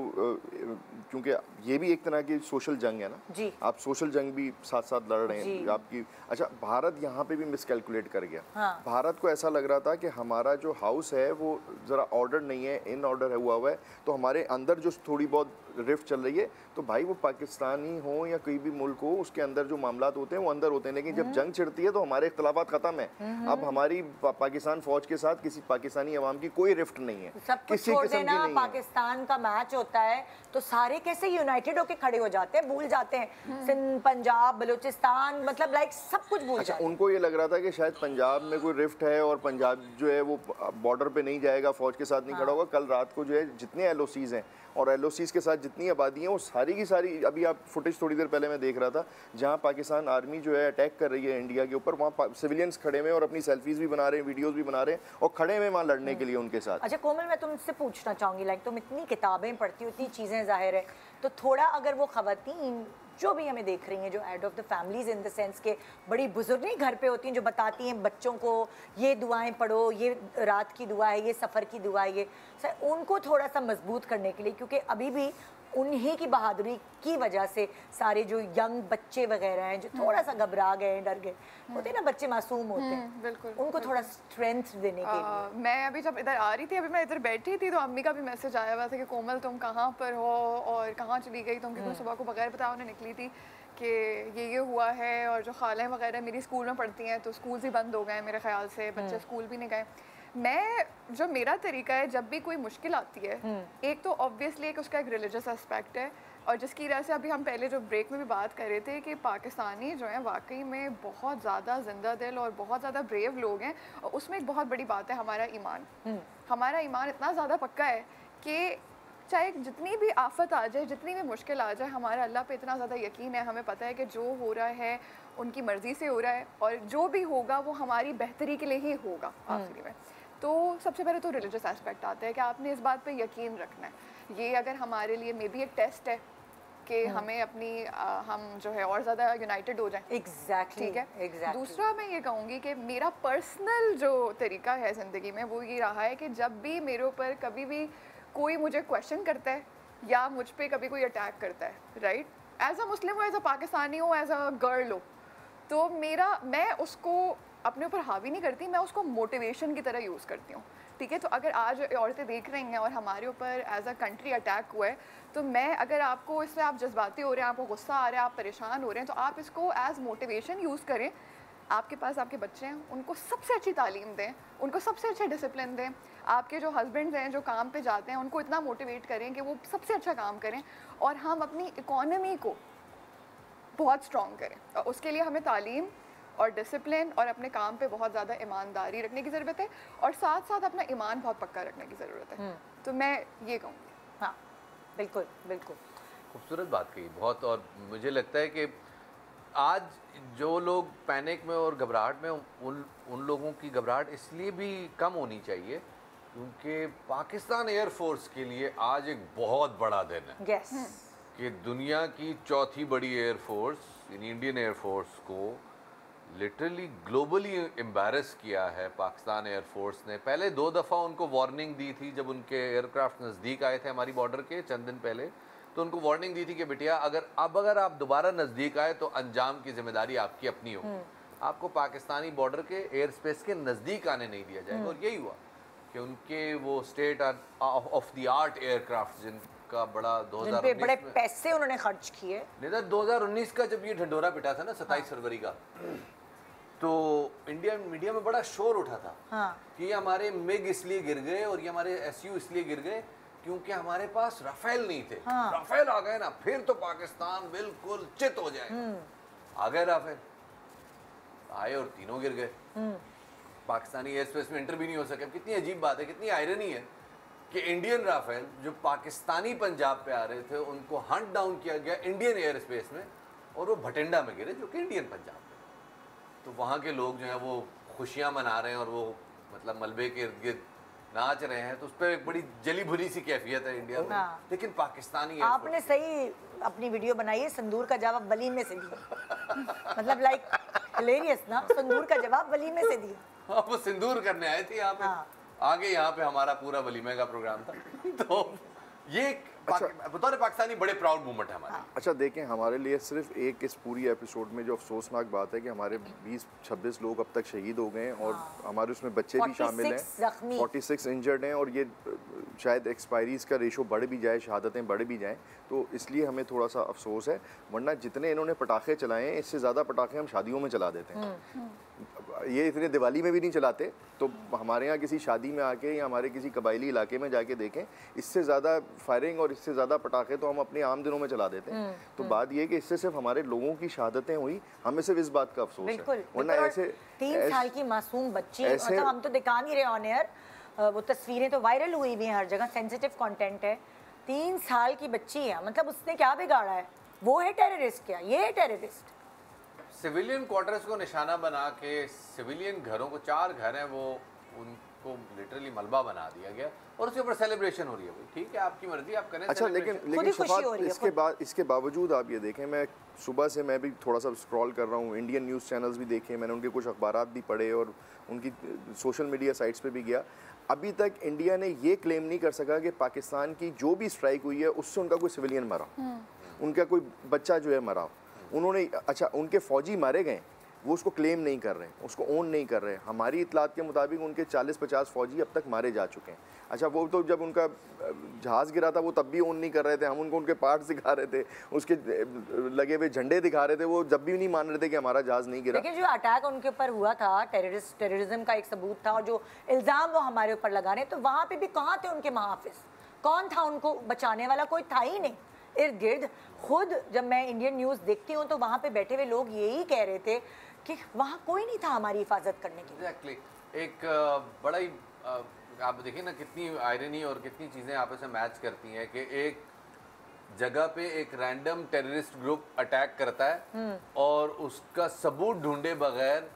Speaker 2: क्योंकि ये भी एक तरह की सोशल जंग है ना
Speaker 1: जी,
Speaker 2: आप सोशल जंग भी साथ साथ लड़ रहे हैं आपकी। अच्छा, भारत यहाँ पे भी मिसकैलकुलेट कर गया।
Speaker 1: हाँ।
Speaker 2: भारत को ऐसा लग रहा था कि हमारा जो हाउस है वो ज़रा ऑर्डर नहीं है, इन ऑर्डर हुआ है, तो हमारे अंदर जो थोड़ी बहुत रिफ्ट चल रही है, तो भाई वो पाकिस्तानी हो या कोई भी मुल्क हो, उसके अंदर जो मामलात होते हैं वो अंदर होते हैं, लेकिन जब जंग छिड़ती है तो हमारे इख्तलाफात ख़त्म है। अब हमारी पाकिस्तान फौज के साथ किसी पाकिस्तानी अवाम की कोई रिफ्ट नहीं है,
Speaker 1: सब कुछ छोड़ देना। पाकिस्तान का मैच होता है तो सारे कैसे यूनाइटेड होके खड़े हो जाते हैं, भूल जाते हैं सिंध, पंजाब, बलूचिस्तान, मतलब लाइक सब कुछ भूल जाते हैं।
Speaker 2: उनको ये लग रहा था कि शायद पंजाब में कोई रिफ्ट है और पंजाब जो है वो बॉर्डर पे नहीं जाएगा, फौज के साथ नहीं खड़ा होगा। कल रात को जो है जितने LOCs हैं और LOCs के साथ जितनी आबादी है वो सारी की सारी, अभी आप फुटेज थोड़ी देर पहले मैं देख रहा था, जहाँ पाकिस्तान आर्मी जो है अटैक कर रही है इंडिया के ऊपर, वहाँ सिविलियंस खड़े हुए और अपनी सेल्फीज भी बना रहे हैं, वीडियोस भी बना रहे हैं और खड़े हुए वहाँ लड़ने के लिए उनके साथ।
Speaker 1: अच्छा कोमल, मैं तुमसे पूछना चाहूँगी, लाइक तुम इतनी किताबें पढ़ती हो, इतनी चीज़ें ज़ाहिर है, तो थोड़ा अगर वो ख़वातीन जो भी हमें देख रही हैं, जो head of the families in the sense के बड़ी बुजुर्ग घर पे होती हैं, जो बताती हैं बच्चों को ये दुआएं पढ़ो, ये रात की दुआ है, ये सफ़र की दुआ है, ये सर उनको थोड़ा सा मजबूत करने के लिए, क्योंकि अभी भी उन्हीं की बहादुरी की वजह से सारे जो यंग बच्चे वगैरह हैं जो थोड़ा सा घबरा गए, डर गए होते हैं ना, बच्चे मासूम होते हैं,
Speaker 5: बिल्कुल
Speaker 1: उनको थोड़ा स्ट्रेंथ देने के लिए।
Speaker 5: मैं अभी जब इधर आ रही थी, अभी मैं इधर बैठी थी तो अम्मी का भी मैसेज आया हुआ था कि कोमल तुम कहाँ पर हो और कहाँ चली गई तुम, क्योंकि सुबह को बगैर बताए उन्हें निकली थी कि ये हुआ है। और जो खालें वगैरह मेरी स्कूल में पढ़ती हैं तो स्कूल ही बंद हो गए मेरे ख्याल से, बच्चे स्कूल भी नहीं गए। जो मेरा तरीका है जब भी कोई मुश्किल आती है, एक तो ऑब्वियसली एक उसका एक रिलीजियस एस्पेक्ट है, और जिसकी वजह से अभी हम पहले जो ब्रेक में भी बात कर रहे थे कि पाकिस्तानी जो हैं वाकई में बहुत ज़्यादा जिंदा दिल और बहुत ज़्यादा ब्रेव लोग हैं, और उसमें एक बहुत बड़ी बात है हमारा ईमान। हमारा ईमान इतना ज़्यादा पक्का है कि चाहे जितनी भी आफत आ जाए, जितनी भी मुश्किल आ जाए, हमारा अल्लाह पे इतना ज़्यादा यकीन है, हमें पता है कि जो हो रहा है उनकी मर्ज़ी से हो रहा है और जो भी होगा वो हमारी बेहतरी के लिए ही होगा आखिरी में। तो सबसे पहले तो रिलीजियस एस्पेक्ट आता है कि आपने इस बात पे यकीन रखना है। ये अगर हमारे लिए मे बी एक टेस्ट है कि हमें अपनी हम जो है और ज़्यादा यूनाइटेड हो जाएं।
Speaker 1: एग्जैक्टली,
Speaker 5: ठीक है।
Speaker 1: एग्जैक्टली।
Speaker 5: दूसरा मैं ये कहूँगी कि मेरा पर्सनल जो तरीका है ज़िंदगी में वो ये रहा है कि जब भी मेरे ऊपर कभी भी कोई मुझे क्वेश्चन करता है या मुझ पे कभी कोई अटैक करता है, राइट, एज अ मुस्लिम हो, एज अ पाकिस्तानी हो, एज अ गर्ल हो, तो मैं उसको अपने ऊपर हावी नहीं करती, मैं उसको मोटिवेशन की तरह यूज़ करती हूँ। ठीक है, तो अगर आज औरतें देख रही हैं और हमारे ऊपर एज अ कंट्री अटैक हुआ है, तो अगर आपको इससे आप जज्बाती हो रहे हैं, आपको गुस्सा आ रहा है, आप परेशान हो रहे हैं, तो आप इसको एज मोटिवेशन यूज़ करें। आपके पास आपके बच्चे हैं, उनको सबसे अच्छी तालीम दें, उनको सबसे अच्छा डिसिप्लिन दें। आपके जो हस्बैंड्स हैं जो काम पे जाते हैं उनको इतना मोटिवेट करें कि वो सबसे अच्छा काम करें, और हम अपनी इकॉनमी को बहुत स्ट्रॉन्ग करें। और उसके लिए हमें तालीम और डिसिप्लिन और अपने काम पे बहुत ज़्यादा ईमानदारी रखने की ज़रूरत है, और साथ साथ अपना ईमान बहुत पक्का रखने की ज़रूरत है। तो मैं ये कहूँगी।
Speaker 1: हाँ, बिल्कुल बिल्कुल,
Speaker 4: खूबसूरत बात कही बहुत। और मुझे लगता है कि आज जो लोग पैनिक में और घबराहट में, उन लोगों की घबराहट इसलिए भी कम होनी चाहिए क्योंकि पाकिस्तान एयरफोर्स के लिए आज एक बहुत बड़ा दिन है।
Speaker 1: यस,
Speaker 4: कि दुनिया की चौथी बड़ी एयरफोर्स इंडियन एयरफोर्स को लिटरली ग्लोबली एम्बैरस किया है पाकिस्तान एयरफोर्स ने। पहले 2 दफ़ा उनको वार्निंग दी थी जब उनके एयरक्राफ्ट नज़दीक आए थे हमारी बॉर्डर के चंद दिन पहले, तो उनको वार्निंग दी थी कि बिटिया अगर आप दोबारा नज़दीक आए तो अंजाम की जिम्मेदारी आपकी अपनी होगी, आपको पाकिस्तानी बॉर्डर के एयर स्पेस के नज़दीक आने नहीं दिया जाएगा। और यही हुआ कि उनके वो state of the art aircraft जिनका बड़ा 2019
Speaker 1: बड़े पैसे उन्होंने खर्च किए,
Speaker 4: नहीं 2019 का जब ये ढंढोरा पिटा था ना 27 फरवरी का, तो इंडियन मीडिया में बड़ा शोर उठा था कि ये हमारे मिग इसलिए गिर गए और ये हमारे SU इसलिए गिर गए क्योंकि हमारे पास राफेल नहीं थे। राफेल आ गए ना, फिर तो पाकिस्तान बिल्कुल चित हो जाएगा। आ गए राफेल, आए और तीनों गिर गए। पाकिस्तानी एयर स्पेस में एंटर भी नहीं हो सके। कितनी अजीब बात है, कितनी आयरनी है कि इंडियन राफेल जो पाकिस्तानी पंजाब पे आ रहे थे उनको हंट डाउन किया गया इंडियन एयर स्पेस में, और वो भटिंडा में गिरे जो कि इंडियन पंजाब में। तो वहाँ के लोग जो हैं वो खुशियाँ मना रहे हैं और वो मतलब मलबे के इर्द गिर्द नाच रहे हैं, तो उस पर एक बड़ी जली भुनी सी कैफियत है इंडिया में। लेकिन पाकिस्तानी
Speaker 1: आपने सही अपनी वीडियो बनाई है, संदूर का जवाब वलीमे से दिया। मतलब लाइक हिलेरियस ना, संदूर का जवाब वलीमे से दिया।
Speaker 4: हाँ, वो सिंदूर करने आए थे यहाँ पे। आगे यहाँ पे हमारा पूरा वलीमे का प्रोग्राम था। तो ये बतौर पाकिस्तानी बड़े प्राउड मोमेंट है हमारे।
Speaker 2: अच्छा देखें, हमारे लिए सिर्फ एक इस पूरी एपिसोड में जो अफसोसनाक बात है कि हमारे 20-26 लोग अब तक शहीद हो गए हैं और हमारे उसमें बच्चे भी शामिल हैं, 46 इंजर्ड हैं, और ये शायद एक्सपायरीज का रेशो बढ़ भी जाए, शहादतें बढ़ भी जाएं, तो इसलिए हमें थोड़ा सा अफसोस है। वरना जितने इन्होंने पटाखे चलाए हैं, इससे ज़्यादा पटाखे हम शादियों में चला देते हैं। ये इतने दिवाली में भी नहीं चलाते, तो हमारे यहाँ किसी शादी में आके या हमारे किसी कबायली इलाके में जाके देखें, इससे ज़्यादा फायरिंग और इससे ज़्यादा पटाखे तो हम अपने आम दिनों में चला देते हैं। तो बात ये कि इससे सिर्फ हमारे लोगों की शहादतें हुई, हमें सिर्फ इस बात का अफसोस है। वरना ऐसे
Speaker 1: 3 साल की मासूम बच्ची, मतलब हम तो दिखा नहीं रहे ऑन एयर, वो तस्वीरें तो वायरल हुई हुई हैं हर जगह, सेंसिटिव कंटेंट है। 3 साल की बच्ची है, मतलब उसने क्या बिगाड़ा है? वो है टेररिस्ट क्या? ये है टेररिस्ट।
Speaker 4: सिविलियन क्वार्टर्स को निशाना बना के सिविलियन घरों को, 4 घर हैं वो, उनको लिटरली मलबा बना दिया गया और उसके ऊपर सेलिब्रेशन हो रही है। ठीक है, आपकी मर्जी, आप करें।
Speaker 2: अच्छा, लेकिन शफात, इसके बावजूद आप ये देखें, मैं सुबह से मैं भी थोड़ा सा स्क्रॉल कर रहा हूँ, इंडियन न्यूज़ चैनल्स भी देखे, मैंने उनके कुछ अखबारात भी पढ़े और उनकी सोशल मीडिया साइट्स पे भी गया। अभी तक इंडिया ने ये क्लेम नहीं कर सका कि पाकिस्तान की जो भी स्ट्राइक हुई है उससे उनका कोई सिविलियन मरा, उनका कोई बच्चा जो है मरा। उन्होंने, अच्छा उनके फ़ौजी मारे गए, वो उसको क्लेम नहीं कर रहे हैं, उसको ओन नहीं कर रहे हैं। हमारी इतलात के मुताबिक उनके 40-50 फ़ौजी अब तक मारे जा चुके हैं। अच्छा, वो तो जब उनका जहाज़ गिरा था वो तब भी ओन नहीं कर रहे थे, हम उनको उनके पार्ट्स दिखा रहे थे, उसके लगे हुए झंडे दिखा रहे थे, वो जब भी नहीं मान रहे थे कि हमारा जहाज़ नहीं गिरा।
Speaker 1: लेकिन जो अटैक उनके ऊपर हुआ था, टेररिज्म का एक सबूत था, और जो इल्ज़ाम वो हमारे ऊपर लगा रहे, तो वहाँ पर भी कहाँ थे उनके मुहाफ़िज़? कौन था उनको बचाने वाला? कोई था ही नहीं इर्द गिर्द। खुद जब मैं इंडियन न्यूज़ देखती हूँ तो वहाँ पे बैठे हुए लोग यही कह रहे थे कि वहाँ कोई नहीं था हमारी हिफाजत करने के लिए।
Speaker 4: Exactly. एक बड़ा ही आप देखिए ना कितनी आयरनी और कितनी चीज़ें आपस में मैच करती हैं कि एक जगह पे एक रैंडम टेररिस्ट ग्रुप अटैक करता है और उसका सबूत ढूंढे बगैर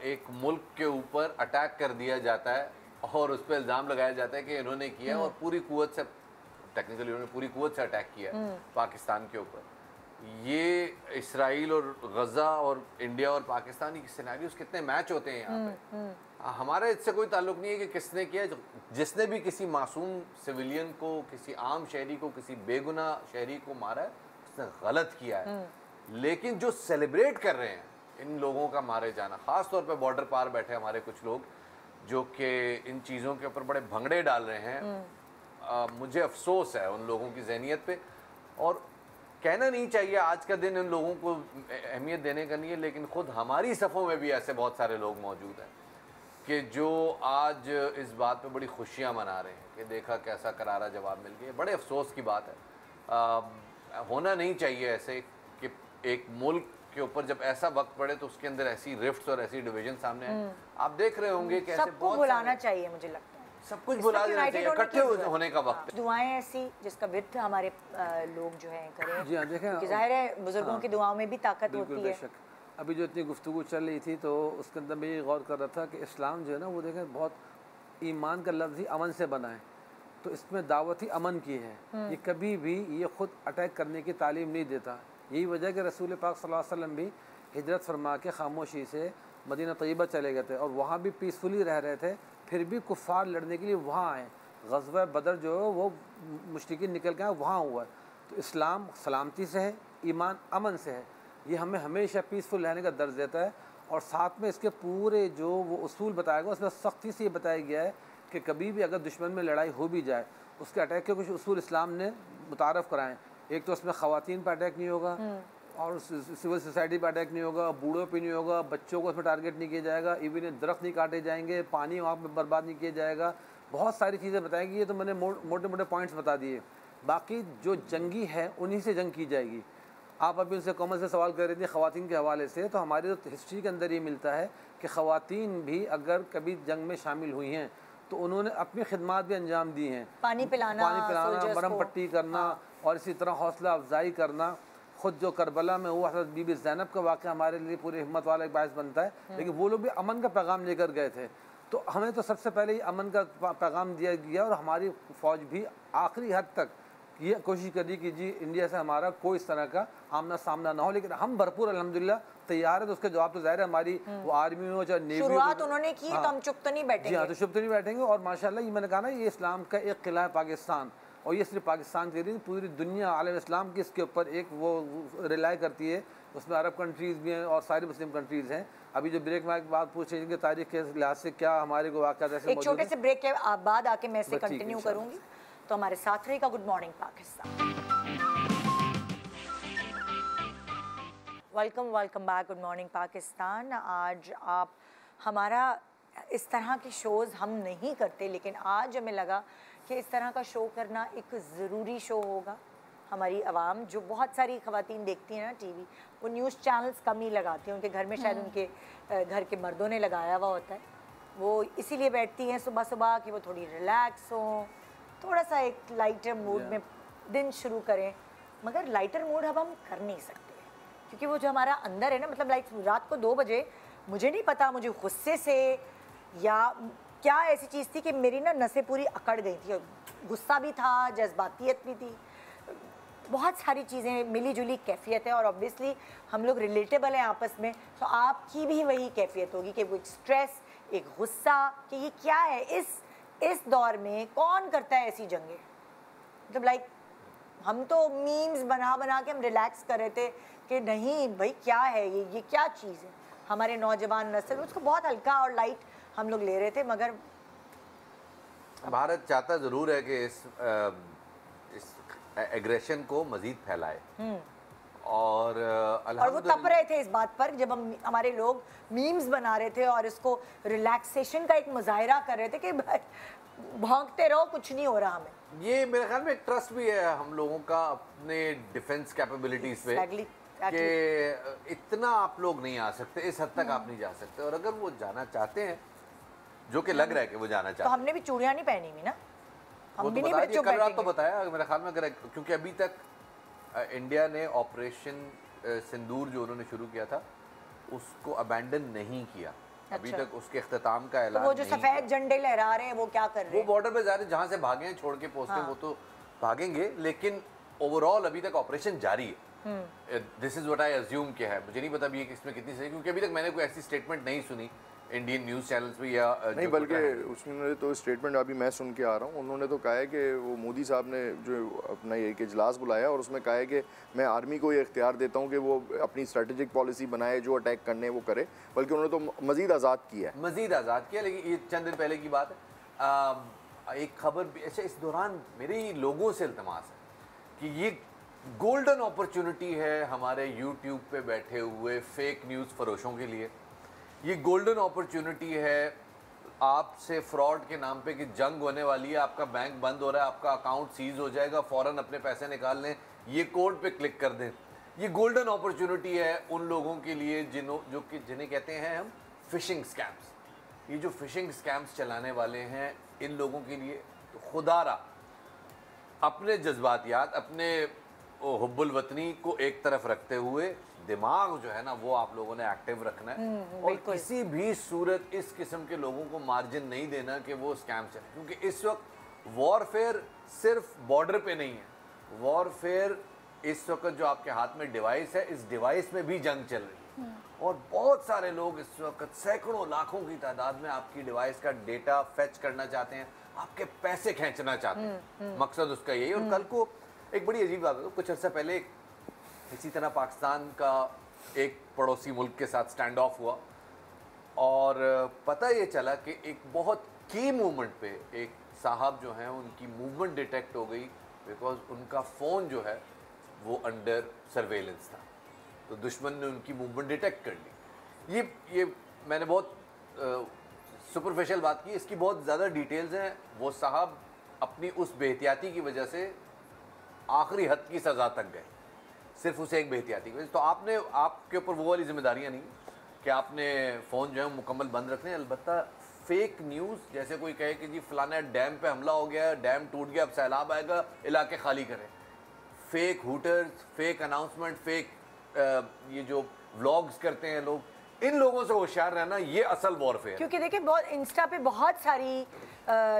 Speaker 4: एक मुल्क के ऊपर अटैक कर दिया जाता है और उस पर इल्ज़ाम लगाया जाता है कि इन्होंने किया और पूरी कुव्वत से, टेक्निकली उन्होंने पूरी कुव्वत से अटैक किया पाकिस्तान के ऊपर। ये इसराइल और गज़ा और इंडिया और पाकिस्तान की सिनेरियोस कितने मैच होते हैं यहाँ पे। हमारा इससे कोई ताल्लुक नहीं है कि किसने किया, जिसने भी किसी मासूम सिविलियन को, किसी आम शहरी को, किसी बेगुनाह शहरी को मारा है, उसने गलत किया है। लेकिन जो सेलिब्रेट कर रहे हैं इन लोगों का मारे जाना, ख़ास तौर पे बॉर्डर पार बैठे हमारे कुछ लोग जो कि इन चीज़ों के ऊपर बड़े भंगड़े डाल रहे हैं, मुझे अफसोस है उन लोगों की ज़हनियत पे। और कहना नहीं चाहिए आज का दिन इन लोगों को अहमियत देने का नहीं है, लेकिन ख़ुद हमारी सफ़ों में भी ऐसे बहुत सारे लोग मौजूद हैं कि जो आज इस बात पे बड़ी खुशियाँ मना रहे हैं कि देखा कैसा करारा जवाब मिल गया। बड़े अफसोस की बात है। होना नहीं चाहिए ऐसे कि एक मुल्क के ऊपर जब ऐसा वक्त पड़े तो उसके अंदर ऐसी रिफ्ट्स और ऐसी डिवीजन सामने आए। आप देख रहे होंगे कि ऐसे
Speaker 1: सबको बुलाना चाहिए, मुझे लगता है
Speaker 4: सब कुछ बुला देना चाहिए, इकट्ठे होने का वक्त है।
Speaker 1: दुआएं ऐसी जिसका वित्त हमारे लोग जो हैं करें।
Speaker 3: जी हाँ, देखें
Speaker 1: जाहिर है बुजुर्गों की दुआओं में भी ताकत होती है।
Speaker 3: बेशक। अभी जो इतनी गुफ्तगू चल रही थी तो उसके अंदर मैं ये गौर कर रहा था कि इस्लाम जो है ना, वो देखें बहुत ईमान का लफ्ज़ ही अमन से बना है, तो इसमें दावत ही अमन की है। ये कभी भी ये ख़ुद अटैक करने की तालीम नहीं देता। यही वजह है कि रसूल पाक सल्लल्लाहु अलैहि वसल्लम भी हिजरत फरमा के खामोशी से मदीना तैयबा चले गए थे और वहाँ भी पीसफुली रह रहे थे, फिर भी कुफ़ार लड़ने के लिए वहाँ आए। ग़ज़वा बदर जो है वो मुश्रिकीन निकल के वहाँ हुआ है। तो इस्लाम सलामती से है, ईमान अमन से है। ये हमें हमेशा पीसफुल रहने का दर्ज देता है। और साथ में इसके पूरे जो वो उसूल बताया गया उसमें सख्ती से ये बताया गया है कि कभी भी अगर दुश्मन में लड़ाई हो भी जाए, उसके अटैक के कुछ उसूल इस्लाम ने मुतारफ़ कराएँ। एक तो उसमें ख़वातीन पर अटैक नहीं होगा और सिविल सोसाइटी पर अटैक नहीं होगा, बूढ़ों पे नहीं होगा, बच्चों को उसमें टारगेट नहीं किया जाएगा, इवन दरख्त नहीं काटे जाएंगे, पानी वहाँ पे बर्बाद नहीं किया जाएगा, बहुत सारी चीज़ें बताएंगी। ये तो मैंने मोटे मोटे पॉइंट्स बता दिए, बाकी जो जंगी है उन्हीं से जंग की जाएगी। आप अभी उनसे कॉमन से सवाल कर रही थी ख़वातीन के हवाले से, तो हमारी तो हिस्ट्री के अंदर ये मिलता है कि ख़वातीन भी अगर कभी जंग में शामिल हुई हैं तो उन्होंने अपनी खिदमात भी अंजाम दी हैं।
Speaker 1: पानी पिलाना,
Speaker 3: मरहम पट्टी करना, और इसी तरह हौसला अफजाई करना। ख़ुद जो करबला में हुआ हज़रत बीबी ज़ैनब का वाक़या हमारे लिए पूरी हिम्मत वाला एक बायस बनता है, लेकिन वो लोग भी अमन का पैगाम लेकर गए थे। तो हमें तो सबसे पहले ही अमन का पैगाम दिया गया, और हमारी फ़ौज भी आखिरी हद तक ये कोशिश करी कि जी इंडिया से हमारा कोई इस तरह का आमना सामना ना हो, लेकिन हम भरपूर अल्हम्दुलिल्लाह तैयार है। तो उसके जवाब तो ज़ाहिर है हमारी वो आर्मी हो चाहे नेवी हो,
Speaker 1: शुरुआत उन्होंने की, तो हम चुप तो नहीं बैठेंगे।
Speaker 3: जी हाँ, तो चुप तो नहीं बैठेंगे। और माशाल्लाह ये मैंने कहा ना, ये इस्लाम का एक किला है पाकिस्तान, और ये सिर्फ पाकिस्तान के लिए पूरी दुनिया आलम इस्लाम की इसके ऊपर एक वो रिलाई करती है। उसमें अरब कंट्रीज़ भी हैं और सारी मुस्लिम कंट्रीज़ हैं। अभी जो ब्रेक में बात पूछ रही है कि तारीख के लिहाज से क्या हमारे को वाक़या जैसे
Speaker 1: एक छोटे से ब्रेक के बाद आके मैं इसे कंटिन्यू करूँगी, तो हमारे साथ रहेगा good morning Pakistan. Welcome back, good morning Pakistan. आज आप हमारा इस तरह के शोज़ हम नहीं करते, लेकिन आज हमें लगा कि इस तरह का शो करना एक ज़रूरी शो होगा। हमारी आवाम जो बहुत सारी ख़वातीन देखती हैं ना टीवी, वो न्यूज़ चैनल्स कम ही लगाती हैं, उनके घर में शायद उनके घर के मर्दों ने लगाया हुआ होता है, वो इसीलिए बैठती हैं सुबह सुबह कि वो थोड़ी रिलैक्स हों, थोड़ा सा एक लाइटर मूड में दिन शुरू करें। मगर लाइटर मूड अब हम कर नहीं सकते, क्योंकि वो जो हमारा अंदर है ना, मतलब लाइक रात को 2 बजे, मुझे नहीं पता मुझे गुस्से से या क्या ऐसी चीज़ थी कि मेरी ना नसें पूरी अकड़ गई थी, गुस्सा भी था, जज्बातियत भी थी, बहुत सारी चीज़ें मिली जुली कैफियत है। और ऑब्वियसली हम लोग रिलेटेबल हैं आपस में, तो आपकी भी वही कैफियत होगी कि वो एक स्ट्रेस, एक गुस्सा, कि ये क्या है, इस दौर में कौन करता है ऐसी जंगें। मतलब लाइक हम तो मीम्स बना बना के हम रिलैक्स कर रहे थे कि नहीं भाई क्या है ये क्या चीज़ है। हमारे नौजवान नस्ल उसको बहुत हल्का और लाइट हम लोग ले रहे थे, मगर
Speaker 4: भारत चाहता ज़रूर है कि इस एग्रेशन को मज़ीद फैलाए, और
Speaker 1: वो तप रहे थे इस बात पर जब हमारे लोग मीम्स बना रहे थे और इसको रिलैक्सेशन का एक मुजाहिरा कर रहे थे कि भागते रहो, कुछ नहीं हो रहा हमें।
Speaker 4: ये मेरे ख्याल में एक ट्रस्ट भी है हम लोगों का अपने डिफेंस कैपेबिलिटीज पे, कि इतना आप लोग नहीं आ सकते, इस हद तक आप नहीं जा सकते, और अगर वो जाना चाहते हैं, जो कि लग रहा है कि वो जाना चाहते हैं,
Speaker 1: तो हमने भी चूड़ियां नहीं पहनी हुई ना, हम भी नहीं
Speaker 4: बच्चों कल रात तो बताया मेरे ख्याल में, क्योंकि अभी तक इंडिया ने ऑपरेशन सिंदूर जो उन्होंने शुरू किया था उसको अबैंडन नहीं किया। अच्छा। अभी तक उसके इख्तिताम का ऐलान,
Speaker 1: तो वो जो सफेद झंडे लहरा रहे हैं वो क्या कर रहे हैं?
Speaker 4: वो बॉर्डर पे जा रहे हैं, जहाँ से भागे हैं छोड़ के पोस्टें, वो तो भागेंगे, लेकिन ओवरऑल अभी तक ऑपरेशन जारी है। This is what I assume कि है, मुझे नहीं पता भी इसमें कितनी सही, क्योंकि अभी तक मैंने कोई ऐसी स्टेटमेंट नहीं सुनी इंडियन न्यूज़ चैनल्स पे या
Speaker 2: नहीं, बल्कि उसने तो स्टेटमेंट अभी मैं सुन के आ रहा हूँ, उन्होंने तो कहा है कि वो मोदी साहब ने जो अपना एक इजलास बुलाया और उसमें कहा है कि मैं आर्मी को ये इख्तियार देता हूँ कि वो अपनी स्ट्रेटेजिक पॉलिसी बनाए, जो अटैक करने वो करे, बल्कि उन्होंने तो मज़ीद आज़ाद किया है,
Speaker 4: मज़ीद आज़ाद किया। लेकिन ये चंद दिन पहले की बात है, एक खबर भी अच्छा, इस दौरान मेरे लोगों से इल्तमास है कि ये गोल्डन अपॉर्चुनिटी है हमारे यूट्यूब पे बैठे हुए फेक न्यूज़ फरोशों के लिए, ये गोल्डन अपॉर्चुनिटी है आपसे फ्रॉड के नाम पे कि जंग होने वाली है, आपका बैंक बंद हो रहा है, आपका अकाउंट सीज हो जाएगा, फ़ौरन अपने पैसे निकाल लें, ये कोड पे क्लिक कर दें। ये गोल्डन अपॉर्चुनिटी है उन लोगों के लिए जिन्हें कहते हैं हम फिशिंग स्कैम्स। ये जो फिशिंग स्कैम्स चलाने वाले हैं, इन लोगों के लिए खुदारा अपने जज्बातियात, अपने हुब्बुल वतनी को एक तरफ रखते हुए दिमाग जो है ना वो आप लोगों ने एक्टिव रखना है, और किसी भी सूरत इस किस्म के लोगों को मार्जिन नहीं देना कि वो स्कैम चले, क्योंकि इस वक्त वॉरफेयर सिर्फ बॉर्डर पे नहीं है, वॉरफेयर इस वक्त जो आपके हाथ में डिवाइस है, इस डिवाइस में भी जंग चल रही है, और बहुत सारे लोग इस वक्त सैकड़ों लाखों की तादाद में आपकी डिवाइस का डेटा फेच करना चाहते हैं, आपके पैसे खींचना चाहते हैं, मकसद उसका यही। और कल को एक बड़ी अजीब बात है, कुछ अर्सा पहले इसी तरह पाकिस्तान का एक पड़ोसी मुल्क के साथ स्टैंड ऑफ हुआ, और पता ये चला कि एक बहुत की मूवमेंट पे एक साहब जो हैं उनकी मूवमेंट डिटेक्ट हो गई, बिकॉज उनका फ़ोन जो है वो अंडर सर्वेलेंस था, तो दुश्मन ने उनकी मूवमेंट डिटेक्ट कर ली। ये मैंने बहुत सुपरफिशियल बात की, इसकी बहुत ज़्यादा डिटेल्स हैं। वो साहब अपनी उस बेहतियाती की वजह से आखिरी हद की सज़ा तक गए, सिर्फ उसे एक बेहतियाती की वजह से। तो आपने, आपके ऊपर वो वाली जिम्मेदारियाँ नहीं कि आपने फ़ोन जो है मुकम्मल बंद रखने हैं। अलबत्ता फेक न्यूज़, जैसे कोई कहे कि जी फलाना डैम पे हमला हो गया, डैम टूट गया, अब सैलाब आएगा, इलाके खाली करें। Fake hooters, fake announcement, fake ये जो व्लॉग्स करते हैं लोग, इन लोगों से होशियार रहना, ये असल वॉरफेयर।
Speaker 1: क्योंकि देखिए बहुत इंस्टा पे बहुत सारी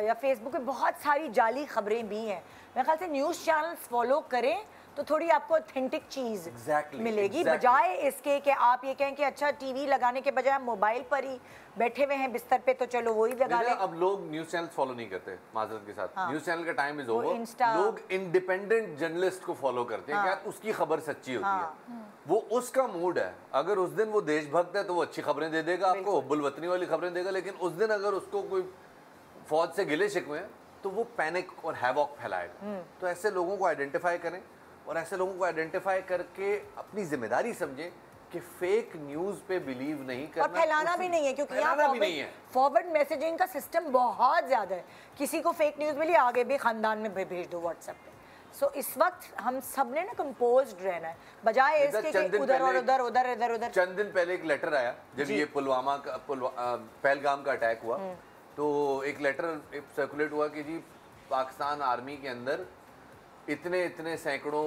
Speaker 1: या फेसबुक पे बहुत सारी जाली खबरें भी हैं। मेरे ख्याल से न्यूज़ चैनल्स फॉलो करें तो थोड़ी आपको ऑथेंटिक चीज़ मिलेगी, बजाय इसके कि आप ये कहें कि अच्छा टीवी लगाने के बजाय हम मोबाइल पर ही बैठे हुए हैं बिस्तर पे, तो चलो वही लगा लें।
Speaker 4: अब लोग न्यूज़ चैनल फॉलो नहीं करते, माजरत के साथ। न्यूज़ चैनल का टाइम इज ओवर। लोग इंडिपेंडेंट जर्नलिस्ट को फॉलो करते हैं कि उसकी खबर सच्ची होती है, वो उसका मूड है। अगर उस दिन वो देशभक्त है तो वो अच्छी खबरें दे देगा आपको, हुब्बुल वतनी वाली खबरें देगा। लेकिन उस दिन अगर उसको कोई फौज से गिले शिकवे हैं तो वो पैनिक और हैवॉक फैलाएगा। तो ऐसे लोगों को आइडेंटिफाई करें और ऐसे लोगों को आइडेंटिफाई करके अपनी जिम्मेदारी समझें कि फेक न्यूज़ पे बिलीव नहीं करना
Speaker 1: और फैलाना भी नहीं है, क्योंकि यहाँ फॉरवर्ड मैसेजिंग का सिस्टम बहुत ज़्यादा है। किसी को फेक न्यूज़ मिली, आगे भी ख़ानदान में भेज दो व्हाट्सएप पे। सो इस वक्त हम सब ने ना कंपोज्ड रहना है, बजाय इसके कि उधर और उधर उधर इधर उधर।
Speaker 4: चंद दिन पहले एक लेटर आया जब ये पुलवामा का पहलगाम का अटैक हुआ, तो एक लेटर सर्कुलेट हुआ कि जी पाकिस्तान आर्मी के अंदर इतने इतने सैकड़ों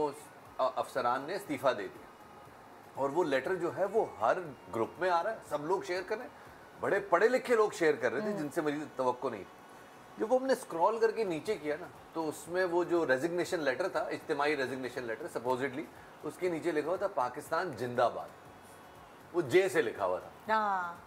Speaker 4: अफसरान ने इस्तीफ़ा दे दिया। और वो लेटर जो है वो हर ग्रुप में आ रहा है, सब लोग शेयर कर रहे हैं, बड़े पढ़े लिखे लोग शेयर कर रहे थे जिनसे मेरी तवक्को नहीं थी। जब वो हमने स्क्रॉल करके नीचे किया ना, तो उसमें वो जो रेजिग्नेशन लेटर था, इज्तिमाई रेजिग्नेशन लेटर सपोजिटली, उसके नीचे लिखा हुआ था पाकिस्तान जिंदाबाद, वो जे से लिखा हुआ था।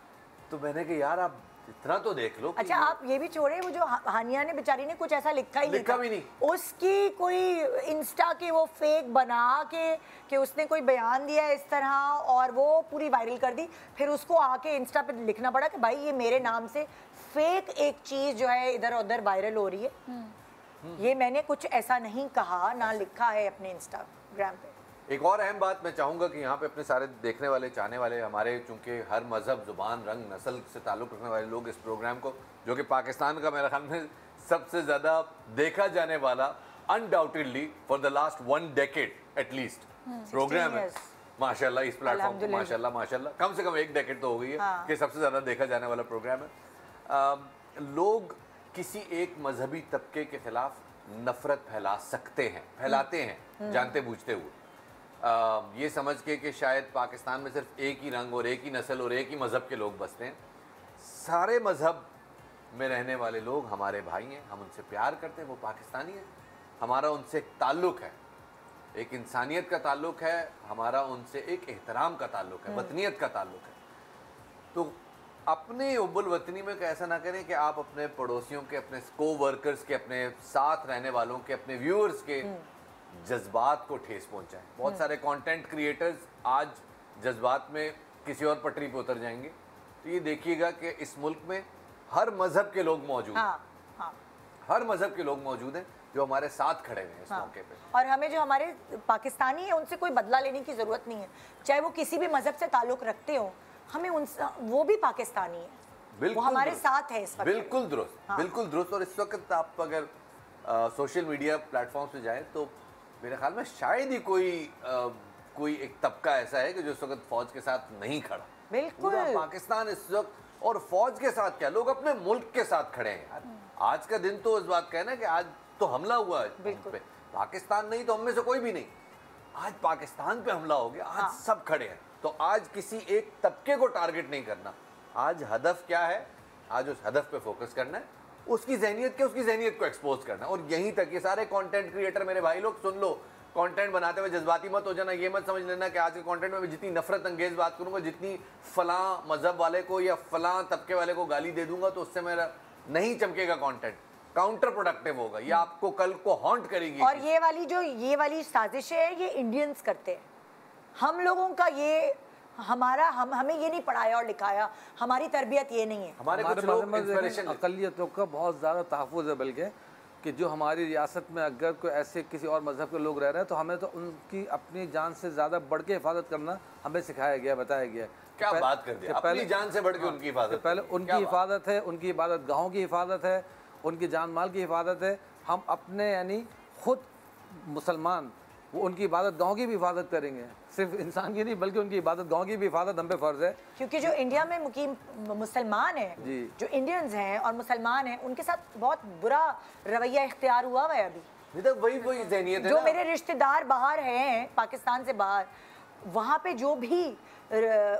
Speaker 4: तो मैंने कहा यार आप इतना तो देख लो।
Speaker 1: अच्छा आप ये भी छोड़े, वो जो हानिया ने बेचारी ने कुछ ऐसा लिखा ही नहीं, उसकी कोई इंस्टा के वो फेक बना के कि उसने कोई बयान दिया इस तरह और वो पूरी वायरल कर दी। फिर उसको आके इंस्टा पे लिखना पड़ा कि भाई ये मेरे नाम से फेक एक चीज़ जो है इधर उधर वायरल हो रही है, ये मैंने कुछ ऐसा नहीं कहा, ना लिखा है अपने इंस्टाग्राम पे।
Speaker 4: एक और अहम बात मैं चाहूँगा कि यहाँ पे अपने सारे देखने वाले, चाहने वाले, हमारे चूँकि हर मज़हब, ज़ुबान, रंग, नस्ल से ताल्लुक़ रखने वाले लोग इस प्रोग्राम को, जो कि पाकिस्तान का मेरे ख्याल में सबसे ज़्यादा देखा जाने वाला undoubtedly for the last 1 decade at least program है माशाल्लाह, इस प्लेटफॉर्म को माशाल्लाह माशाल्लाह कम से कम 1 डेकेड तो हो गई है कि सबसे ज़्यादा देखा जाने वाला प्रोग्राम है। लोग किसी एक मजहबी तबके के खिलाफ नफरत फैला सकते हैं, फैलाते हैं जानते बूझते हुए, ये समझ के कि शायद पाकिस्तान में सिर्फ एक ही रंग और एक ही नस्ल और एक ही मज़हब के लोग बसते हैं। सारे मज़हब में रहने वाले लोग हमारे भाई हैं, हम उनसे प्यार करते हैं, वो पाकिस्तानी हैं, हमारा उनसे एक ताल्लुक़ है, एक इंसानियत का ताल्लुक़ है, हमारा उनसे एक एहतराम का ताल्लुक़ है, वतनियत का ताल्लुक़ है। तो अपने हुब्बुल वतनी में ऐसा ना करें कि आप अपने पड़ोसियों के, अपने को वर्कर्स के, अपने साथ रहने वालों के, अपने व्यूअर्स के जज्बात को ठेस पहुंचाएं। बहुत सारे कंटेंट क्रिएटर्स आज जज्बात में किसी और पटरी पे उतर जाएंगे। तो ये देखिएगा कि इस मुल्क में हर मजहब के लोग मौजूद हैं, हर मजहब के लोग मौजूद हैं जो हमारे साथ खड़े हुए हैं इस मौके पे।
Speaker 1: और हमें जो हमारे पाकिस्तानी है उनसे कोई बदला लेने की जरूरत नहीं है, चाहे वो किसी भी मजहब से ताल्लुक रखते हो, हमें उनसे, वो भी पाकिस्तानी है, वो हमारे साथ है इस वक्त।
Speaker 4: बिल्कुल दुरुस्त, बिल्कुल दुरुस्त। और इस वक्त आप अगर सोशल मीडिया प्लेटफॉर्म से जाएं तो मेरे ख्याल में शायद ही कोई एक तबका ऐसा है कि जो इस वक्त फौज के साथ नहीं खड़ा।
Speaker 1: बिल्कुल
Speaker 4: पाकिस्तान इस वक्त, और फौज के साथ क्या, लोग अपने मुल्क के साथ खड़े हैं यार। आज का दिन तो इस बात का है ना कि आज तो हमला हुआ है पे, पाकिस्तान नहीं तो हम में से कोई भी नहीं, आज पाकिस्तान पे हमला हो गया, आज सब खड़े हैं। तो आज किसी एक तबके को टारगेट नहीं करना, आज हदफ क्या है, आज उस हदफ पे फोकस करना है, उसकी जहनियत को एक्सपोज करना। और यहीं तक ये सारे कंटेंट क्रिएटर मेरे भाई लोग सुन लो, कंटेंट बनाते हुए जज्बाती मत हो जाना। ये मत समझ लेना कि आज के कंटेंट में मैं जितनी नफरत अंगेज बात करूंगा, जितनी फलां मजहब वाले को या फलां तबके वाले को गाली दे दूंगा, तो उससे मेरा नहीं चमकेगा कंटेंट, काउंटर प्रोडक्टिव होगा, ये आपको कल को हॉन्ट करेगी।
Speaker 1: और ये वाली साजिश है, ये इंडियंस करते हैं, हम लोगों का ये हमें ये नहीं पढ़ाया और लिखाया, हमारी तरबियत ये नहीं है।
Speaker 3: हमारे कुछ लोग अक़लियतों का बहुत ज़्यादा तहफ़्फ़ुज़ है, बल्कि कि जो हमारी रियासत में अगर कोई ऐसे किसी और मज़हब के लोग रह रहे हैं तो हमें तो उनकी अपनी जान से ज़्यादा बढ़ के हिफाजत करना हमें सिखाया गया, बताया गया।
Speaker 4: क्या बात कर दी, अपनी जान से बढ़ के उनकी हिफाजत।
Speaker 3: पहले उनकी हिफाजत है, उनकी इबादत गाहों की हिफाजत है, उनकी जान माल की हिफाजत है। हम अपने यानी खुद मुसलमान वो उनकी इबादत गाहों की भी हिफाजत करेंगे, सिर्फ इंसान की नहीं बल्कि उनकी इबादत गाहों की भी हिफाजत हम पे फ़र्ज़ है।
Speaker 1: क्योंकि जो इंडिया में मुकीम मुसलमान हैं, जो इंडियंस हैं और मुसलमान हैं, उनके साथ बहुत बुरा रवैया इख्तियार हुआ है अभी।
Speaker 4: वही ज़हनियत है
Speaker 1: जो मेरे रिश्तेदार बाहर हैं, पाकिस्तान से बाहर, वहाँ पे जो भी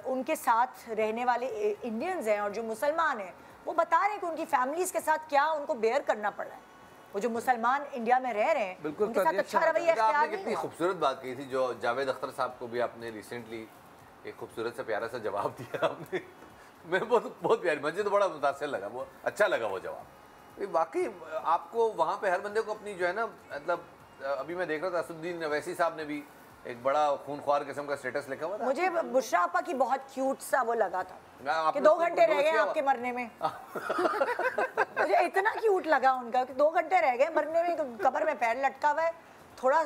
Speaker 1: उनके साथ रहने वाले इंडियंस हैं और जो मुसलमान हैं, वो बता रहे हैं कि उनकी फैमिलीज़ के साथ क्या उनको बेयर करना पड़ रहा है। वो जो मुसलमान इंडिया में रह रहे हैं, उनके साथ अच्छा रवैया इख्तियार नहीं।
Speaker 4: आपने कितनी खूबसूरत बात कही थी, जो जावेद अख्तर साहब को भी आपने रिसेंटली एक खूबसूरत सा प्यारा सा जवाब दिया आपने। मैं बहुत प्यारी, मुझे तो बड़ा मुतासिर लगा, वो अच्छा लगा वो जवाब। वाकई आपको वहाँ पे हर बंदे को अपनी जो है ना, मतलब अभी मैं देख रहा था असुद्दीन अवैसी साहब ने भी एक बड़ा खूनख्वार किस्म का स्टेटस लिखा हुआ था।
Speaker 1: मुझे बुशरा आपा की बहुत क्यूट सा वो लगा था कि 2 घंटे रह गए आपके मरने में। मुझे इतना क्यूट लगा उनका कि 2 घंटे रह गए मरने में, कब्र में पैर लटका हुआ है थोड़ा।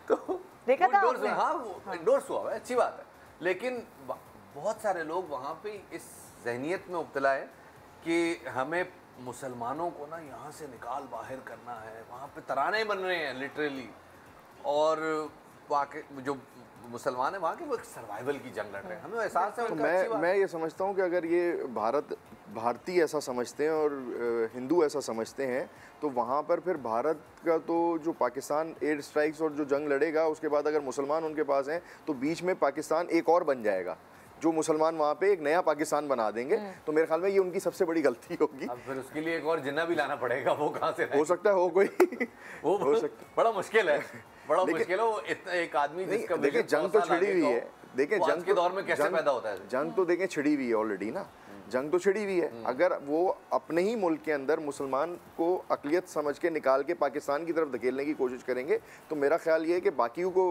Speaker 4: तो
Speaker 1: देखा था आपने?
Speaker 4: हाँ, इंडोर्स हुआ है, अच्छी बात है। लेकिन बहुत सारे लोग वहाँ पे इस जहनियत में मुब्तला है कि हमें मुसलमानों को ना यहाँ से निकाल बाहर करना है। वहाँ पे तराने बन रहे हैं लिटरली, और वाकई जो मुसलमान है वहाँ के वो एक सर्वाइवल की जंग लड़ रहे हैं, हमें एहसास है।
Speaker 2: तो मैं ये समझता हूँ कि अगर ये भारतीय ऐसा समझते हैं और हिंदू ऐसा समझते हैं, तो वहाँ पर फिर भारत का तो जो पाकिस्तान एयर स्ट्राइक्स और जो जंग लड़ेगा, उसके बाद अगर मुसलमान उनके पास हैं तो बीच में पाकिस्तान एक और बन जाएगा। जो मुसलमान वहाँ पे एक नया पाकिस्तान बना देंगे, तो मेरे ख्याल में ये उनकी सबसे बड़ी गलती होगी।
Speaker 4: अब फिर उसके लिए एक और जिन्ना भी लाना पड़ेगा, वो कहाँ से
Speaker 2: हो सकता है हो कोई
Speaker 4: वो हो सकता, बड़ा मुश्किल है, बड़ा मुश्किल है। वो इतना एक आदमी जिसका
Speaker 2: देखिए जंग तो छिड़ी हुई है, देखें जंग
Speaker 4: के दौर में कैसे पैदा होता है,
Speaker 2: जंग तो देखें छिड़ी हुई है ऑलरेडी ना, जंग तो छिड़ी हुई है। अगर वो अपने ही मुल्क के अंदर मुसलमान को अक़लियत समझ के निकाल के पाकिस्तान की तरफ धकेलने की कोशिश करेंगे, तो मेरा ख्याल ये है कि बाकियों को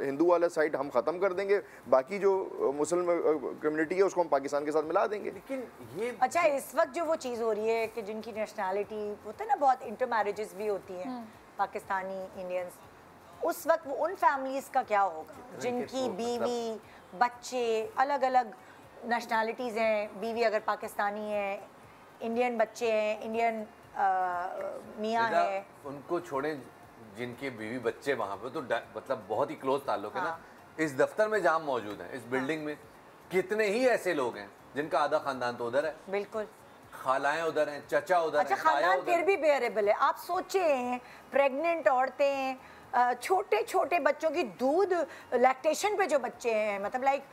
Speaker 2: हिंदू वाला साइड हम ख़त्म कर देंगे, बाकी जो मुस्लिम कम्युनिटी है उसको हम पाकिस्तान के साथ मिला देंगे।
Speaker 4: लेकिन ये
Speaker 1: अच्छा, इस वक्त जो वो चीज़ हो रही है कि जिनकी नेशनैलिटी होता है ना, बहुत इंटर मैरिजेस भी होती हैं पाकिस्तानी इंडियंस, उस वक्त वो उन फैमिलीज़ का क्या होगा जिनकी बीवी बच्चे अलग अलग नेशनैलिटीज़ हैं, बीवी अगर पाकिस्तानी है, इंडियन बच्चे हैं, इंडियन मियाँ है,
Speaker 4: उनको छोड़ें जिनके बीवी बच्चे वहाँ पे तो मतलब बहुत ही क्लोज ताल्लुक है ना। इस दफ्तर में जहाँ मौजूद हैं, इस बिल्डिंग में कितने ही ऐसे लोग हैं जिनका आधा खानदान तो उधर है, बिल्कुल, खालाएं उधर हैं, चचा उधर हैं।
Speaker 1: अच्छा, खानदान फिर भी बेयरेबल है। आप सोचें, प्रेग्नेंट औरतें, छोटे छोटे बच्चों की दूध लैक्टेशन पे जो बच्चे हैं, मतलब लाइक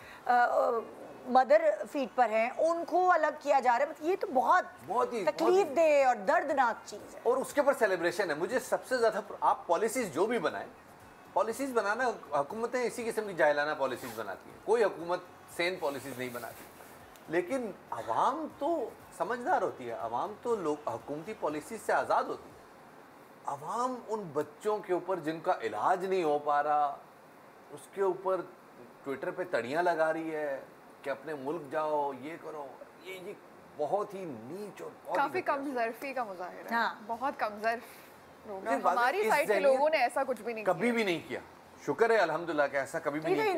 Speaker 1: मदर फीड पर हैं, उनको अलग किया जा रहा है। ये तो बहुत ही तकलीफ दे और दर्दनाक चीज़ है।
Speaker 4: और उसके ऊपर सेलिब्रेशन है। मुझे सबसे ज़्यादा, आप पॉलिसीज़ जो भी बनाएं, पॉलिसीज़ बनाना, हुकूमतें इसी किस्म की जाहिलाना पॉलिसीज़ बनाती हैं, कोई हुकूमत सेन पॉलिसीज़ नहीं बनाती। लेकिन आवाम तो समझदार होती है, आवाम तो लोग हुकूमती पॉलिसीज़ से आज़ाद होती है। आवाम उन बच्चों के ऊपर जिनका इलाज नहीं हो पा रहा, उसके ऊपर ट्विटर पे तड़ियाँ लगा रही है कि अपने मुल्क जाओ, ये करो, ये बहुत ही नीच और
Speaker 5: काफी कमजोरी का मुजाहिरा है।
Speaker 1: हाँ।
Speaker 5: बहुत कमजोर लोग हैं। हमारी साइड के लोगों ने ऐसा कुछ भी नहीं
Speaker 4: कभी भी नहीं किया। शुक्र है अल्हम्दुलिल्लाह कि ऐसा कभी भी नहीं
Speaker 1: किया।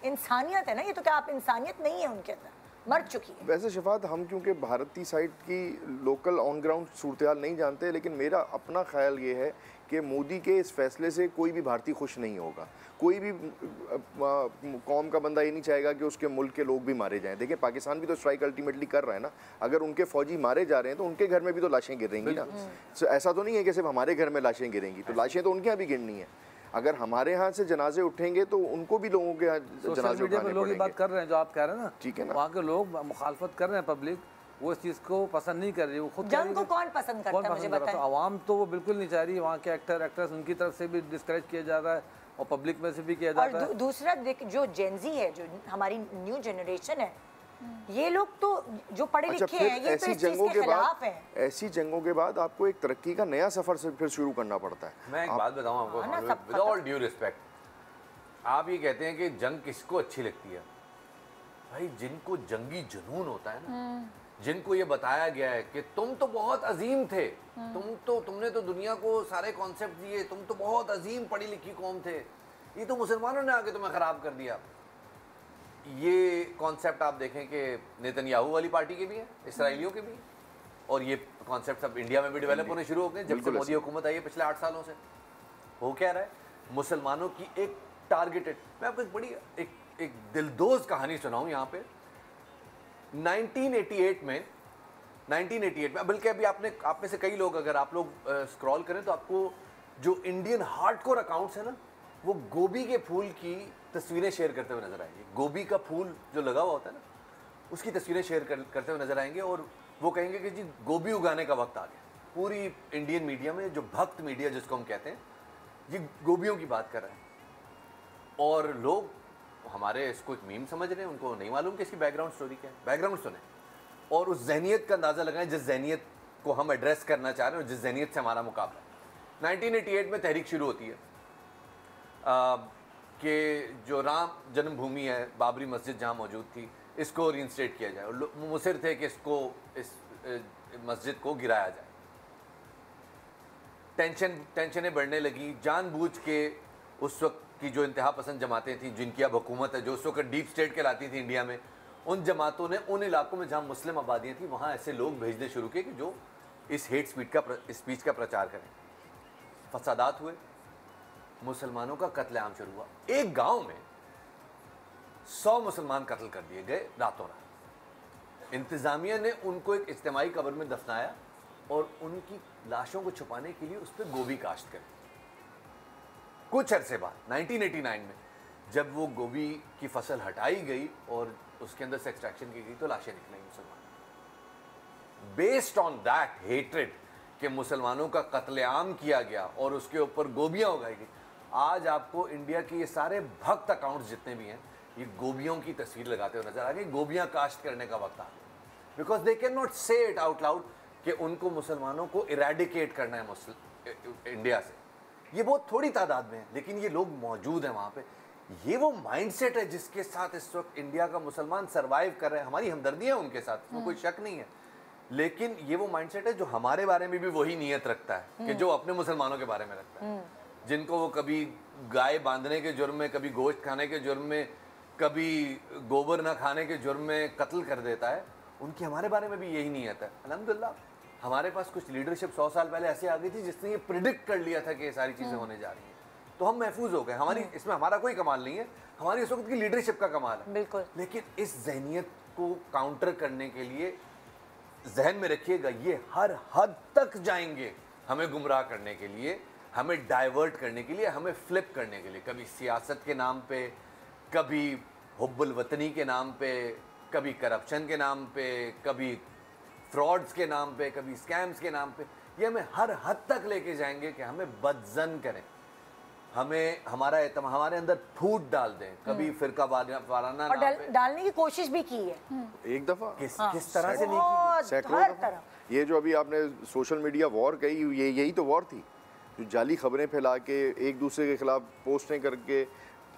Speaker 1: इंसानियत है ना ये, तो क्या आप इंसानियत नहीं है उनके अंदर, मर चुकी है।
Speaker 2: वैसे शफात, हम क्योंकि भारतीय साइड की लोकल ऑन ग्राउंड सूरत हाल नहीं जानते, लेकिन मेरा अपना ख्याल ये है कि मोदी के इस फैसले से कोई भी भारतीय खुश नहीं होगा। कोई भी कौम का बंदा ये नहीं चाहेगा कि उसके मुल्क के लोग भी मारे जाएं। देखिए पाकिस्तान भी तो स्ट्राइक अल्टीमेटली कर रहा है ना, अगर उनके फौजी मारे जा रहे हैं तो उनके घर में भी तो लाशें गिरेंगी ना। ऐसा तो नहीं है कि सिर्फ हमारे घर में लाशें गिरेंगी, तो लाशें तो उनके यहाँ भी गिरनी है। अगर हमारे यहाँ से जनाजे उठेंगे तो उनको भी लोगों के यहाँ जनाजे उठाने पड़ेंगे।
Speaker 3: लोग ये बात कर रहे हैं जो आप कह रहे हैं ना,
Speaker 2: ठीक है ना,
Speaker 3: वहाँ के लोग मुखालफत कर रहे हैं, पब्लिक वो इस चीज़ को पसंद नहीं कर रही। वो खुद
Speaker 1: जंग को कौन पसंद करता है मुझे बताएं।
Speaker 3: आवाम तो वो बिल्कुल नहीं चाह रही। वहाँ के एक्टर एक्ट्रेस उनकी तरफ से भी डिस्करेज किया जा रहा है और पब्लिक में से भी किया जाता है।
Speaker 1: और दूसरा जो जेनजी है, जो हमारी न्यू जनरेशन है, ये लोग तो जो पढ़े लिखे हैं, ये तो इस चीज़ के खिलाफ हैं।
Speaker 2: ऐसी जंगों के बाद आपको एक तरक्की का नया सफर से फिर शुरू करना पड़ता है।
Speaker 4: मैं एक बात बताऊँ आपको, विद ऑल ड्यू रिस्पेक्ट, आप ये कहते हैं कि जंग किसको अच्छी लगती है? भाई जिनको जंगी जुनून होता है ना, जिनको ये बताया गया है कि तुम तो बहुत अजीम थे, तुमने तो दुनिया को सारे कॉन्सेप्ट दिए, तुम तो बहुत अजीम पढ़ी लिखी कौम थे, ये तो मुसलमानों ने आके तुम्हें खराब कर दिया। ये कॉन्सेप्ट आप देखें कि नेतन्याहू वाली पार्टी के भी हैं, इसराइलियों के भी हैं, और ये कॉन्सेप्ट अब इंडिया में भी डेवलप होने शुरू हो गए जब से मोदी हुकूमत आई है पिछले 8 सालों से। हो क्या रहा है, मुसलमानों की एक टारगेटेड, मैं आपको एक बड़ी एक दिलदोज कहानी सुनाऊं यहाँ पे। 1988 में बल्कि अभी आप में से कई लोग, अगर आप लोग स्क्रॉल करें तो आपको जो इंडियन हार्डकोर अकाउंट्स है ना, वो गोभी के फूल की तस्वीरें शेयर करते हुए नजर आएंगे। गोभी का फूल जो लगा हुआ होता है ना, उसकी तस्वीरें शेयर करते हुए नजर आएंगे, और वो कहेंगे कि जी गोभी उगाने का वक्त आ गया। पूरी इंडियन मीडिया में, जो भक्त मीडिया जिसको हम कहते हैं, ये गोभियों की बात कर रहे हैं, और लोग हमारे इसको एक मीम समझ रहे हैं, उनको नहीं मालूम कि इसकी बैकग्राउंड स्टोरी क्या है। बैकग्राउंड सुने और उस जहनियत का अंदाज़ा लगाएं जिस जहनियत को हम एड्रेस करना चाह रहे हैं और जिस जहनियत से हमारा मुकाबला है। 1988 में तहरीक शुरू होती है कि जो राम जन्मभूमि है, बाबरी मस्जिद जहाँ मौजूद थी, इसको रीइंस्टेट किया जाए, और मुसिर थे कि इसको इस मस्जिद को गिराया जाए। टेंशनें बढ़ने लगी, जानबूझ के उस वक्त की जो इंतहा पसंद जमातें थी, जिनकी अब हुकूमत है, जो उस वक्त डीप स्टेट कहलाती थी इंडिया में, उन जमातों ने उन इलाकों में जहाँ मुस्लिम आबादियाँ थी वहाँ ऐसे लोग भेजने शुरू किए कि जो इस हेट स्पीच का प्रचार करें। फसादात हुए, मुसलमानों का कत्लेआम शुरू हुआ। एक गांव में 100 मुसलमान कत्ल कर दिए गए रातों रात। इंतजामिया ने उनको एक इज्तिमाई कब्र में दफनाया और उनकी लाशों को छुपाने के लिए उस पर गोभी काश्त करी। कुछ अरसे बाद 1989 में जब वो गोभी की फसल हटाई गई और उसके अंदर से एक्सट्रैक्शन की गई तो लाशें निकली मुसलमान। बेस्ड ऑन दैट हेट्रेड कि मुसलमानों का कत्लेआम किया गया और उसके ऊपर गोभियां उगाई गई, आज आपको इंडिया के ये सारे भक्त अकाउंट्स जितने भी हैं, ये गोभियों की तस्वीर लगाते हुए नजर आ गए। गोभियां काश्त करने का वक्त आ गया, बिकॉज दे कैन नॉट से इट आउट लाउड कि उनको मुसलमानों को इरेडिकेट करना है इंडिया से। ये बहुत थोड़ी तादाद में है, लेकिन ये लोग मौजूद हैं वहाँ पे। ये वो माइंडसेट है जिसके साथ इस वक्त इंडिया का मुसलमान सरवाइव कर रहे हैं। हमारी हमदर्दियाँ उनके साथ, इसमें कोई शक नहीं है, लेकिन ये वो माइंडसेट है जो हमारे बारे में भी वही नीयत रखता है कि जो अपने मुसलमानों के बारे में रखता है, जिनको वो कभी गाय बांधने के जुर्म में, कभी गोश्त खाने के जुर्म में, कभी गोबर ना खाने के जुर्म में कत्ल कर देता है, उनकी हमारे बारे में भी यही नीयत है। अल्हम्दुलिल्लाह हमारे पास कुछ लीडरशिप 100 साल पहले ऐसे आ गई थी जिसने ये प्रिडिक्ट कर लिया था कि ये सारी चीज़ें होने जा रही हैं, तो हम महफूज हो गए। हमारी इसमें हमारा कोई कमाल नहीं है, हमारी इस वक्त की लीडरशिप का कमाल है।
Speaker 1: बिल्कुल।
Speaker 4: लेकिन इस जहनियत को काउंटर करने के लिए जहन में रखिएगा, ये हर हद तक जाएंगे हमें गुमराह करने के लिए, हमें डाइवर्ट करने के लिए, हमें फ्लिप करने के लिए, कभी सियासत के नाम पे, कभी हुब्बुल वतनी के नाम पे, कभी करप्शन के नाम पे, कभी फ्रॉड्स के नाम पे, कभी स्कैम्स के नाम पे। ये हमें हर हद तक लेके जाएंगे कि हमें बदजन करें, हमें हमारे अंदर फूट डाल दें, कभी फिरका वाराना
Speaker 1: और डालने की कोशिश भी की है
Speaker 2: एक दफा।
Speaker 4: किस तरह से नहीं की?
Speaker 2: सैकड़ों दफा। ये जो अभी आपने सोशल मीडिया वॉर कही, यही तो वॉर थी, जो जाली खबरें फैला के एक दूसरे के खिलाफ पोस्टें करके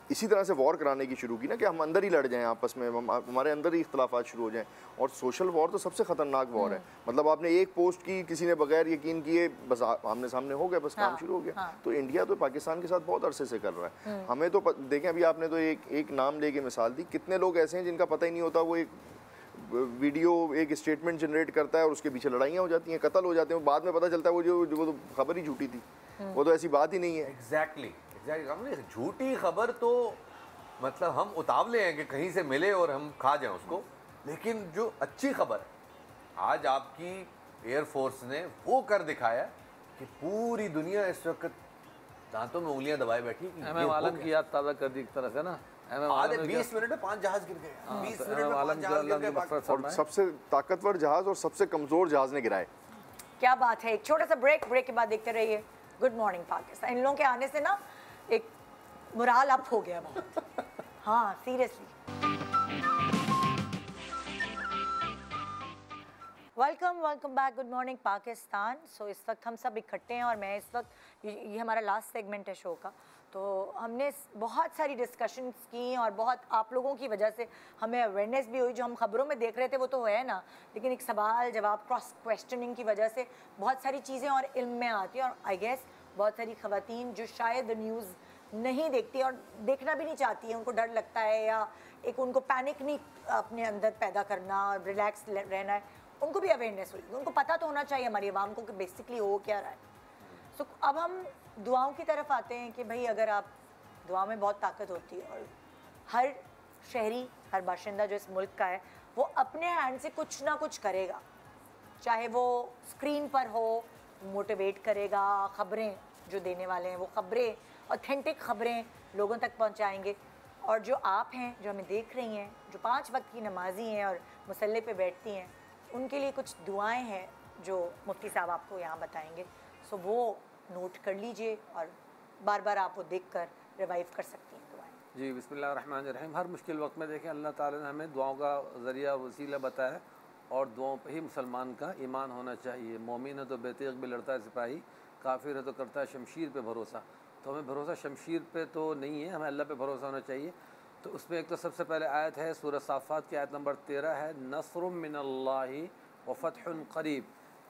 Speaker 2: इसी तरह से वॉर कराने की शुरू की ना, कि हम अंदर ही लड़ जाएं आपस में, हमारे अंदर ही इख्तलाफात शुरू हो जाएं। और सोशल वॉर तो सबसे ख़तरनाक वॉर है। मतलब आपने एक पोस्ट की, किसी ने बगैर यकीन किए बस आमने सामने हो गए, बस काम शुरू हो गया। तो इंडिया तो पाकिस्तान के साथ बहुत अरसे से कर रहा है। हमें तो देखें, अभी आपने तो एक नाम लेके मिसाल दी, कितने लोग ऐसे हैं जिनका पता ही नहीं होता, वो एक वीडियो, एक स्टेटमेंट जनरेट करता है और उसके पीछे लड़ाइयाँ हो जाती हैं, कत्ल हो जाते हैं, बाद में पता चलता है वो जो खबर ही झूठी थी, वो तो ऐसी बात ही नहीं है।
Speaker 4: एग्जैक्टली झूठी खबर तो मतलब हम उतावले हैं कि कहीं से मिले और हम खा जाएं उसको, लेकिन जो अच्छी खबर है, आज आपकी एयरफोर्स ने वो कर दिखाया कि पूरी दुनिया इस वक्त दांतों में उंगलियां दबाए बैठी।
Speaker 3: आलम की याद ताज़ा कर दी एक तरह से ना,
Speaker 4: 20 मिनट में 5 जहाज गिर गए, 20 मिनट में 5 जहाज गिर गए,
Speaker 2: और सबसे ताकतवर जहाज और सबसे कमजोर जहाज ने गिराए।
Speaker 1: क्या बात है। एक छोटा सा ब्रेक के बाद देखते रहिए गुड मॉर्निंग पाकिस्तान। इन लोगों के आने से ना एक मुराल अप हो गया बहुत। हाँ seriously. Welcome back, good morning Pakistan. So इस वक्त हम सब इकट्ठे हैं और मैं इस वक्त, ये हमारा लास्ट सेगमेंट है शो का, तो हमने बहुत सारी डिस्कशंस की और बहुत आप लोगों की वजह से हमें अवेयरनेस भी हुई। जो हम खबरों में देख रहे थे वो तो है ना, लेकिन एक सवाल जवाब क्रॉस क्वेश्चनिंग की वजह से बहुत सारी चीज़ें और इल्म में आती हैं। और आई गेस बहुत सारी ख़वातीन जो शायद न्यूज़ नहीं देखती और देखना भी नहीं चाहती है, उनको डर लगता है या एक उनको पैनिक नहीं अपने अंदर पैदा करना, रिलैक्स रहना है, उनको भी अवेयरनेस हुई। उनको पता तो होना चाहिए हमारी आवाम को कि बेसिकली हो क्या रहा है। सो अब हम दुआओं की तरफ आते हैं कि भाई अगर आप दुआ में बहुत ताकत होती है और हर शहरी, हर बाशिंदा जो इस मुल्क का है वो अपने हैंड से कुछ ना कुछ करेगा, चाहे वो स्क्रीन पर हो, मोटिवेट करेगा, ख़बरें जो देने वाले हैं वो ख़बरें, ऑथेंटिक ख़बरें लोगों तक पहुंचाएंगे। और जो आप हैं जो हमें देख रही हैं, जो 5 वक्त की नमाजी हैं और मुसल्ले पे बैठती हैं, उनके लिए कुछ दुआएं हैं जो मुफ्ती साहब आपको यहाँ बताएंगे। सो वो नोट कर लीजिए और बार बार आप वो देख कर रिवाइव कर सकती हैं दुआएं।
Speaker 3: जी, बिस्मिल्लाहिर्रहमानिर्रहीम। हर मुश्किल वक्त में देखें अल्लाह ताला ने हमें दुआओं का ज़रिया वसीला बताया और दुआओं पे ही मुसलमान का ईमान होना चाहिए। मोमिन है तो बेतेग भी लड़ता है सिपाही, काफिर है तो करता है शमशीर पे भरोसा। तो हमें भरोसा शमशीर पे तो नहीं है, हमें अल्लाह पे भरोसा होना चाहिए। तो उसमें एक तो सबसे पहले आयत है सूरह साफ़ात की आयत नंबर 13 है, नस्रुम मिनल्लाहि व फ़त्हुन क़रीब।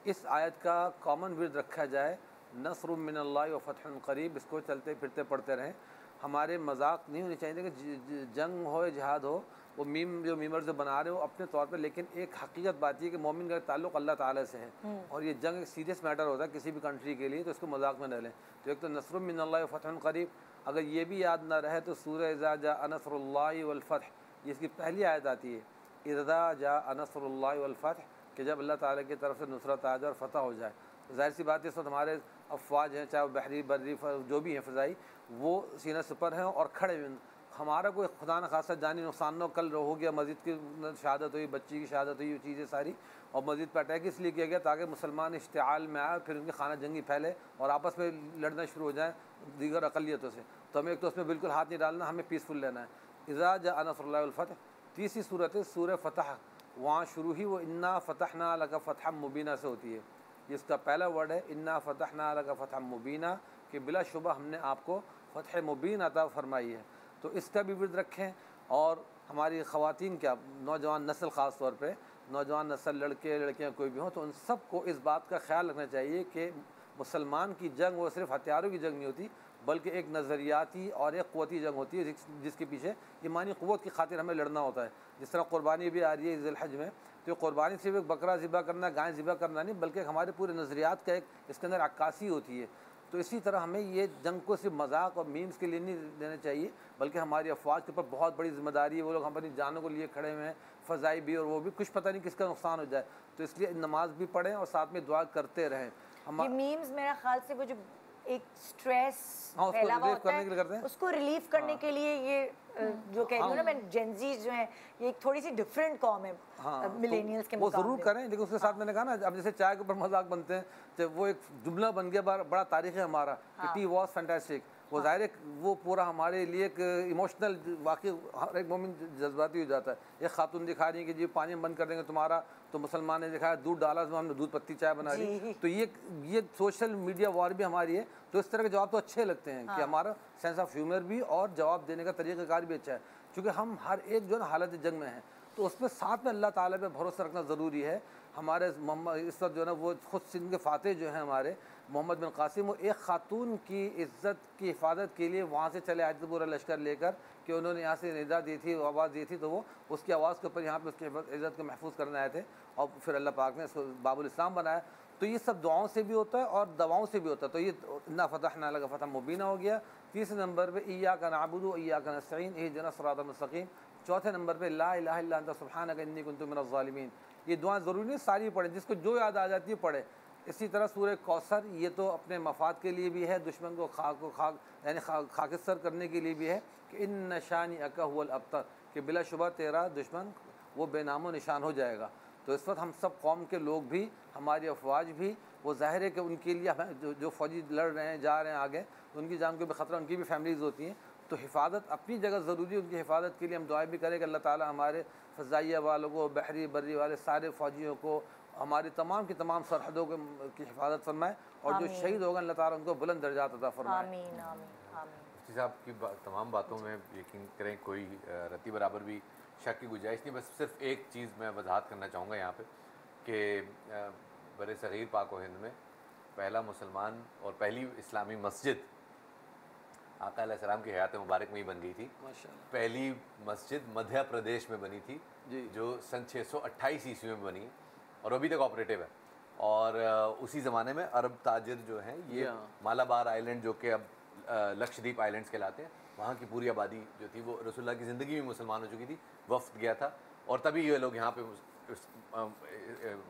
Speaker 3: इस आयत का कॉमन विर्द रखा जाए, नस्रुम मिनल्लाहि व फ़त्हुन क़रीब। इसको चलते फिरते पढ़ते रहें। हमारे मजाक नहीं होनी चाहिए कि जंग हो या जिहाद हो, वो मीम जो मीमर जो बना रहे हो अपने तौर पे, लेकिन एक हकीकत बात ये कि मोमिन का ताल्लुक़ अल्लाह ताला से है और ये जंग एक सीरियस मैटर होता है किसी भी कंट्री के लिए, तो इसको मजाक में न लें। तो एक तो नस्रुम मिनल्लाहि व फ़त्हुन क़रीब, अगर ये भी याद ना रहे तो सूरह इज़ा जाअ नस्रुल्लाहि वल फ़त्ह, ये इसकी पहली आयत आती है, इज़ा जाअ नस्रुल्लाहि वल फ़त्ह, कि जब अल्लाह ताला की तरफ से नुसरत आ जाए और फ़तह हो जाए। ज़ाहिर सी बात है इस वक्त हमारे अफवाज हैं, चाहे बहरी बर्री जो भी हैं फ़ज़ाई, वो सीना सुपर हैं और खड़े हुए। हमारा कोई खुदा न खासा जानी नुकसान न कल हो गया, मस्जिद की शहादत हुई, बच्ची की शहादत हुई, चीज़ें सारी, और मस्जिद पर अटैक इसलिए किया गया ताकि मुसलमान इश्तिआल में आए, फिर उनकी खाना जंगी फैले और आपस में लड़ना शुरू हो जाए दीगर अक़लियतों से। तो हमें एक तो उसमें बिल्कुल हाथ नहीं डालना, हमें पीसफुल रहना है। इज़ा जाअ नस्रुल्लाहि वल फ़त्ह, तीसरी सूरत है सूरह फ़तह, वहाँ शुरू ही वो इन्ना फ़तहना लका फ़तहम मुबीना से होती है। जिसका पहला वर्ड है इन्ना फ़तहना लका फ़तहम मुबीना, कि बिलाशुबह हमने आपको फ़तह मुबीन अता फ़रमाई है। तो इसका भी विर्द रखें। और हमारी ख़वातीन क्या, नौजवान नस्ल ख़ास तौर पे नौजवान नस्ल, लड़के लड़कियाँ कोई भी हों, तो उन सब को इस बात का ख्याल रखना चाहिए कि मुसलमान की जंग वो सिर्फ़ हथियारों की जंग नहीं होती, बल्कि एक नज़रियाती और एक क़ुव्वती जंग होती है जिसके पीछे ईमानी क़ुव्वत की खातिर हमें लड़ना होता है। जिस तरह क़ुरबानी भी आ रही है ज़िल हज में, तो क़ुरबानी सिर्फ एक बकरा ज़िबा करना, गाय ज़िबा करना नहीं, बल्कि हमारे पूरे नज़रियात का एक इसके अंदर अक्कासी होती है। तो इसी तरह हमें ये जंग को सिर्फ मजाक और मीम्स के लिए नहीं देना चाहिए, बल्कि हमारी अफवाज के ऊपर बहुत बड़ी जिम्मेदारी है। वो लोग हमारी जानों को लिए खड़े हुए हैं, फ़ज़ाई भी और वो भी, कुछ पता नहीं किसका नुकसान हो जाए। तो इसलिए नमाज भी पढ़ें और साथ में दुआ करते रहें।
Speaker 1: ये मीम्स मेरा ख्याल से वो जो एक स्ट्रेस फैला हुआ होता है उसको रिलीफ करने के लिए ये जो कह रही हूँ ना मैं, जेनजी जो है ये एक थोड़ी सी डिफरेंट कॉम है मिलेनियल्स के मुकाबले।
Speaker 3: वो ज़रूर करें, लेकिन उसके साथ मैंने कहा ना, अब जैसे चाय के ऊपर मजाक बनते हैं, तो वो एक जुमला बन गया बड़ा तारीख़ है हमारा, टी वॉज फैंटास्टिक। वो ज़ाहिर है वो पूरा हमारे लिए एक इमोशनल, वाकई हर एक मोमिन जज्बाती हो जाता है। एक खातून दिखा रही है कि जी पानी बंद कर देंगे तुम्हारा, तो मुसलमान ने दिखाया दूध डाला तो हमने दूध पत्ती चाय बना ली। तो ये सोशल मीडिया वॉर भी हमारी है। तो इस तरह के जवाब तो अच्छे लगते हैं कि हमारा सेंस ऑफ ह्यूमर भी और जवाब देने का तरीक़ाकार भी अच्छा है, क्योंकि हम हर एक जो है ना हालत जंग में है, तो उसमें साथ में अल्लाह ताला पे भरोसा रखना ज़रूरी है। हमारे इस वक्त जो है ना वो खुद सिंध के फ़ातह जो हैं हमारे मोहम्मद बिन कासिम, वो एक ख़ातून की इज़्ज़त की हिफाजत के लिए वहाँ से चले आए थे पूरा लश्कर लेकर, कि उन्होंने यहाँ से निदा दी थी, आवाज़ दी थी, तो वो उसकी आवाज़ के ऊपर यहाँ पे उसकी इज़्ज़त को महफूज करने आए थे और फिर अल्लाह पाक ने इसको बाबुल इस्लाम बनाया। तो ये सब दुआओं से भी होता है और दवाओं से भी होता है। तो ये इन्ना फ़तहना लका फ़तहम मुबीना हो गया। तीसरे नंबर पर इय्याका नअबुदु व इय्याका नस्तईन इहदिनस सिरातल मुस्तक़ीम। चौथे नंबर पे ला इलाहा इल्ला अंता सुब्हानका इन्नी कुन्तु मिनज़ ज़ालिमीन। ये दुआ ज़रूरी नहीं सारी पढ़े, जिसको जो याद आ जाती है पढ़े। इसी तरह सूरह कौसर, ये तो अपने मफाद के लिए भी है, दुश्मन को खाक यानी खाकिस्तर करने के लिए भी है कि इन्न शानिअका हुवल अब्तर, कि बिलाशुबह तेरा दुश्मन वो बेनामो निशान हो जाएगा। तो इस वक्त हम सब कौम के लोग भी, हमारी अफवाज भी, वो ज़ाहिर है कि उनके लिए हमें जो फ़ौजी लड़ रहे हैं, जा रहे हैं आगे, तो उनकी जान को भी ख़तरा, उनकी भी फैमिलीज़ होती हैं। तो हिफाजत अपनी जगह ज़रूरी है, उनकी हिफाजत के लिए हम दुआ भी करें कि अल्लाह ताला हमारे फ़ज़ाइया वालों को, बहरी बर्री वाले सारे फ़ौजियों को, हमारी तमाम की तमाम सरहदों की हिफाजत फरमाए और जो शहीद होगा अल्लाह ताला उनको बुलंद दर्जात अता फरमाए।
Speaker 1: आमीन आमीन आमीन।
Speaker 4: मुफ्ती साहब की तमाम बातों में यकीन करें कोई रत्ती बराबर भी शक की गुंजाइश नहीं। बस सिर्फ एक चीज़ मैं वजाहत करना चाहूँगा यहाँ पे कि बड़े सग़ीर पाक व हिंद में पहला मुसलमान और पहली इस्लामी मस्जिद आका अलैहिस्सलाम की हयात मुबारक में ही बन गई थी। माशाअल्लाह। पहली मस्जिद मध्य प्रदेश में बनी थी जो सन 628 ईस्वी में बनी और अभी तक ऑपरेटिव है। और उसी ज़माने में अरब ताजिर जो हैं ये मालाबार आइलैंड जो कि अब लक्षद्वीप आइलैंड्स कहलाते हैं, वहाँ की पूरी आबादी जो थी वो रसूलुल्लाह की ज़िंदगी में मुसलमान हो चुकी थी, वफ्द गया था और तभी ये लोग यहाँ पे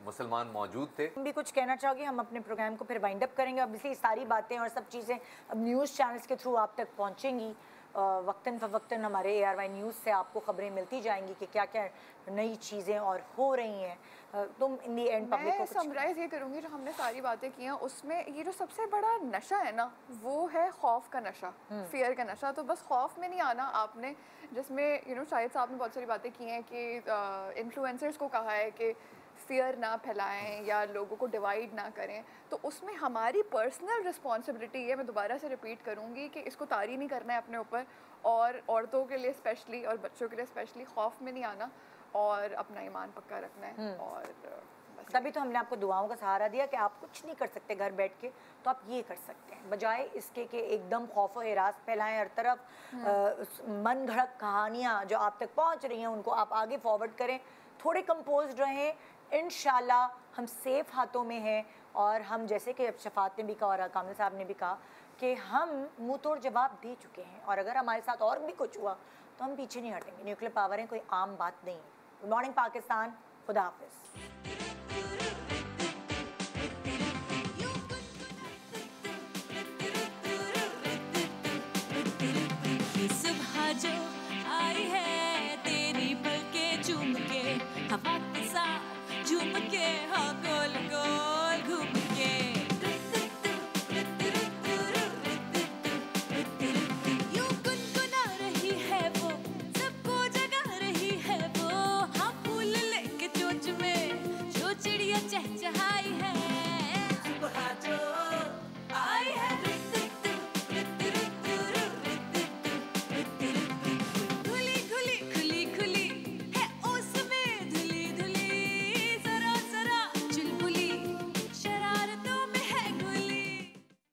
Speaker 4: मुसलमान मौजूद थे।
Speaker 1: हम भी कुछ कहना चाहोगे? हम अपने प्रोग्राम को फिर वाइंड अप करेंगे। ऑब्वियसली सारी बातें और सब चीज़ें अब न्यूज़ चैनल्स के थ्रू आप तक पहुँचेंगी। वक्तन फ़वक्तन हमारे ARY न्यूज़ से आपको ख़बरें मिलती जाएंगी कि क्या क्या नई चीज़ें और हो रही हैं। तुम इन दी एंड पब्लिक को
Speaker 5: समराइज़ ये करूँगी जो हमने सारी बातें की हैं उसमें ये जो सबसे बड़ा नशा है ना वो है खौफ का नशा, फियर का नशा। तो बस खौफ में नहीं आना आपने, जिसमें शाहिद साहब ने बहुत सारी बातें की हैं कि इन्फ्लुएंसर्स को कहा है कि फियर ना फैलाएं या लोगों को डिवाइड ना करें। तो उसमें हमारी पर्सनल रिस्पॉन्सिबिलिटी है, मैं दोबारा से रिपीट करूँगी कि इसको तारी नहीं करना है अपने ऊपर, और औरतों के लिए स्पेशली और बच्चों के लिए स्पेशली खौफ में नहीं आना और अपना ईमान पक्का रखना है। और
Speaker 1: तभी तो हमने आपको दुआओं का सहारा दिया कि आप कुछ नहीं कर सकते घर बैठ के, तो आप ये कर सकते हैं बजाय इसके कि एकदम खौफ और हिरास फैलाएं हर तरफ। मन घड़क कहानियाँ जो आप तक पहुँच रही हैं उनको आप आगे फॉरवर्ड करें, थोड़े कंपोज्ड रहें। इंशाल्लाह हम सेफ हाथों में हैं और हम जैसे कि अब शफात ने भी कहा और कामिल साहब ने भी कहा कि हम मुंह तोड़ जवाब दे चुके हैं और अगर हमारे साथ और भी कुछ हुआ तो हम पीछे नहीं हटेंगे। न्यूक्लियर पावर है कोई आम बात नहीं। गुड मॉर्निंग पाकिस्तान, खुदा हाफिज़।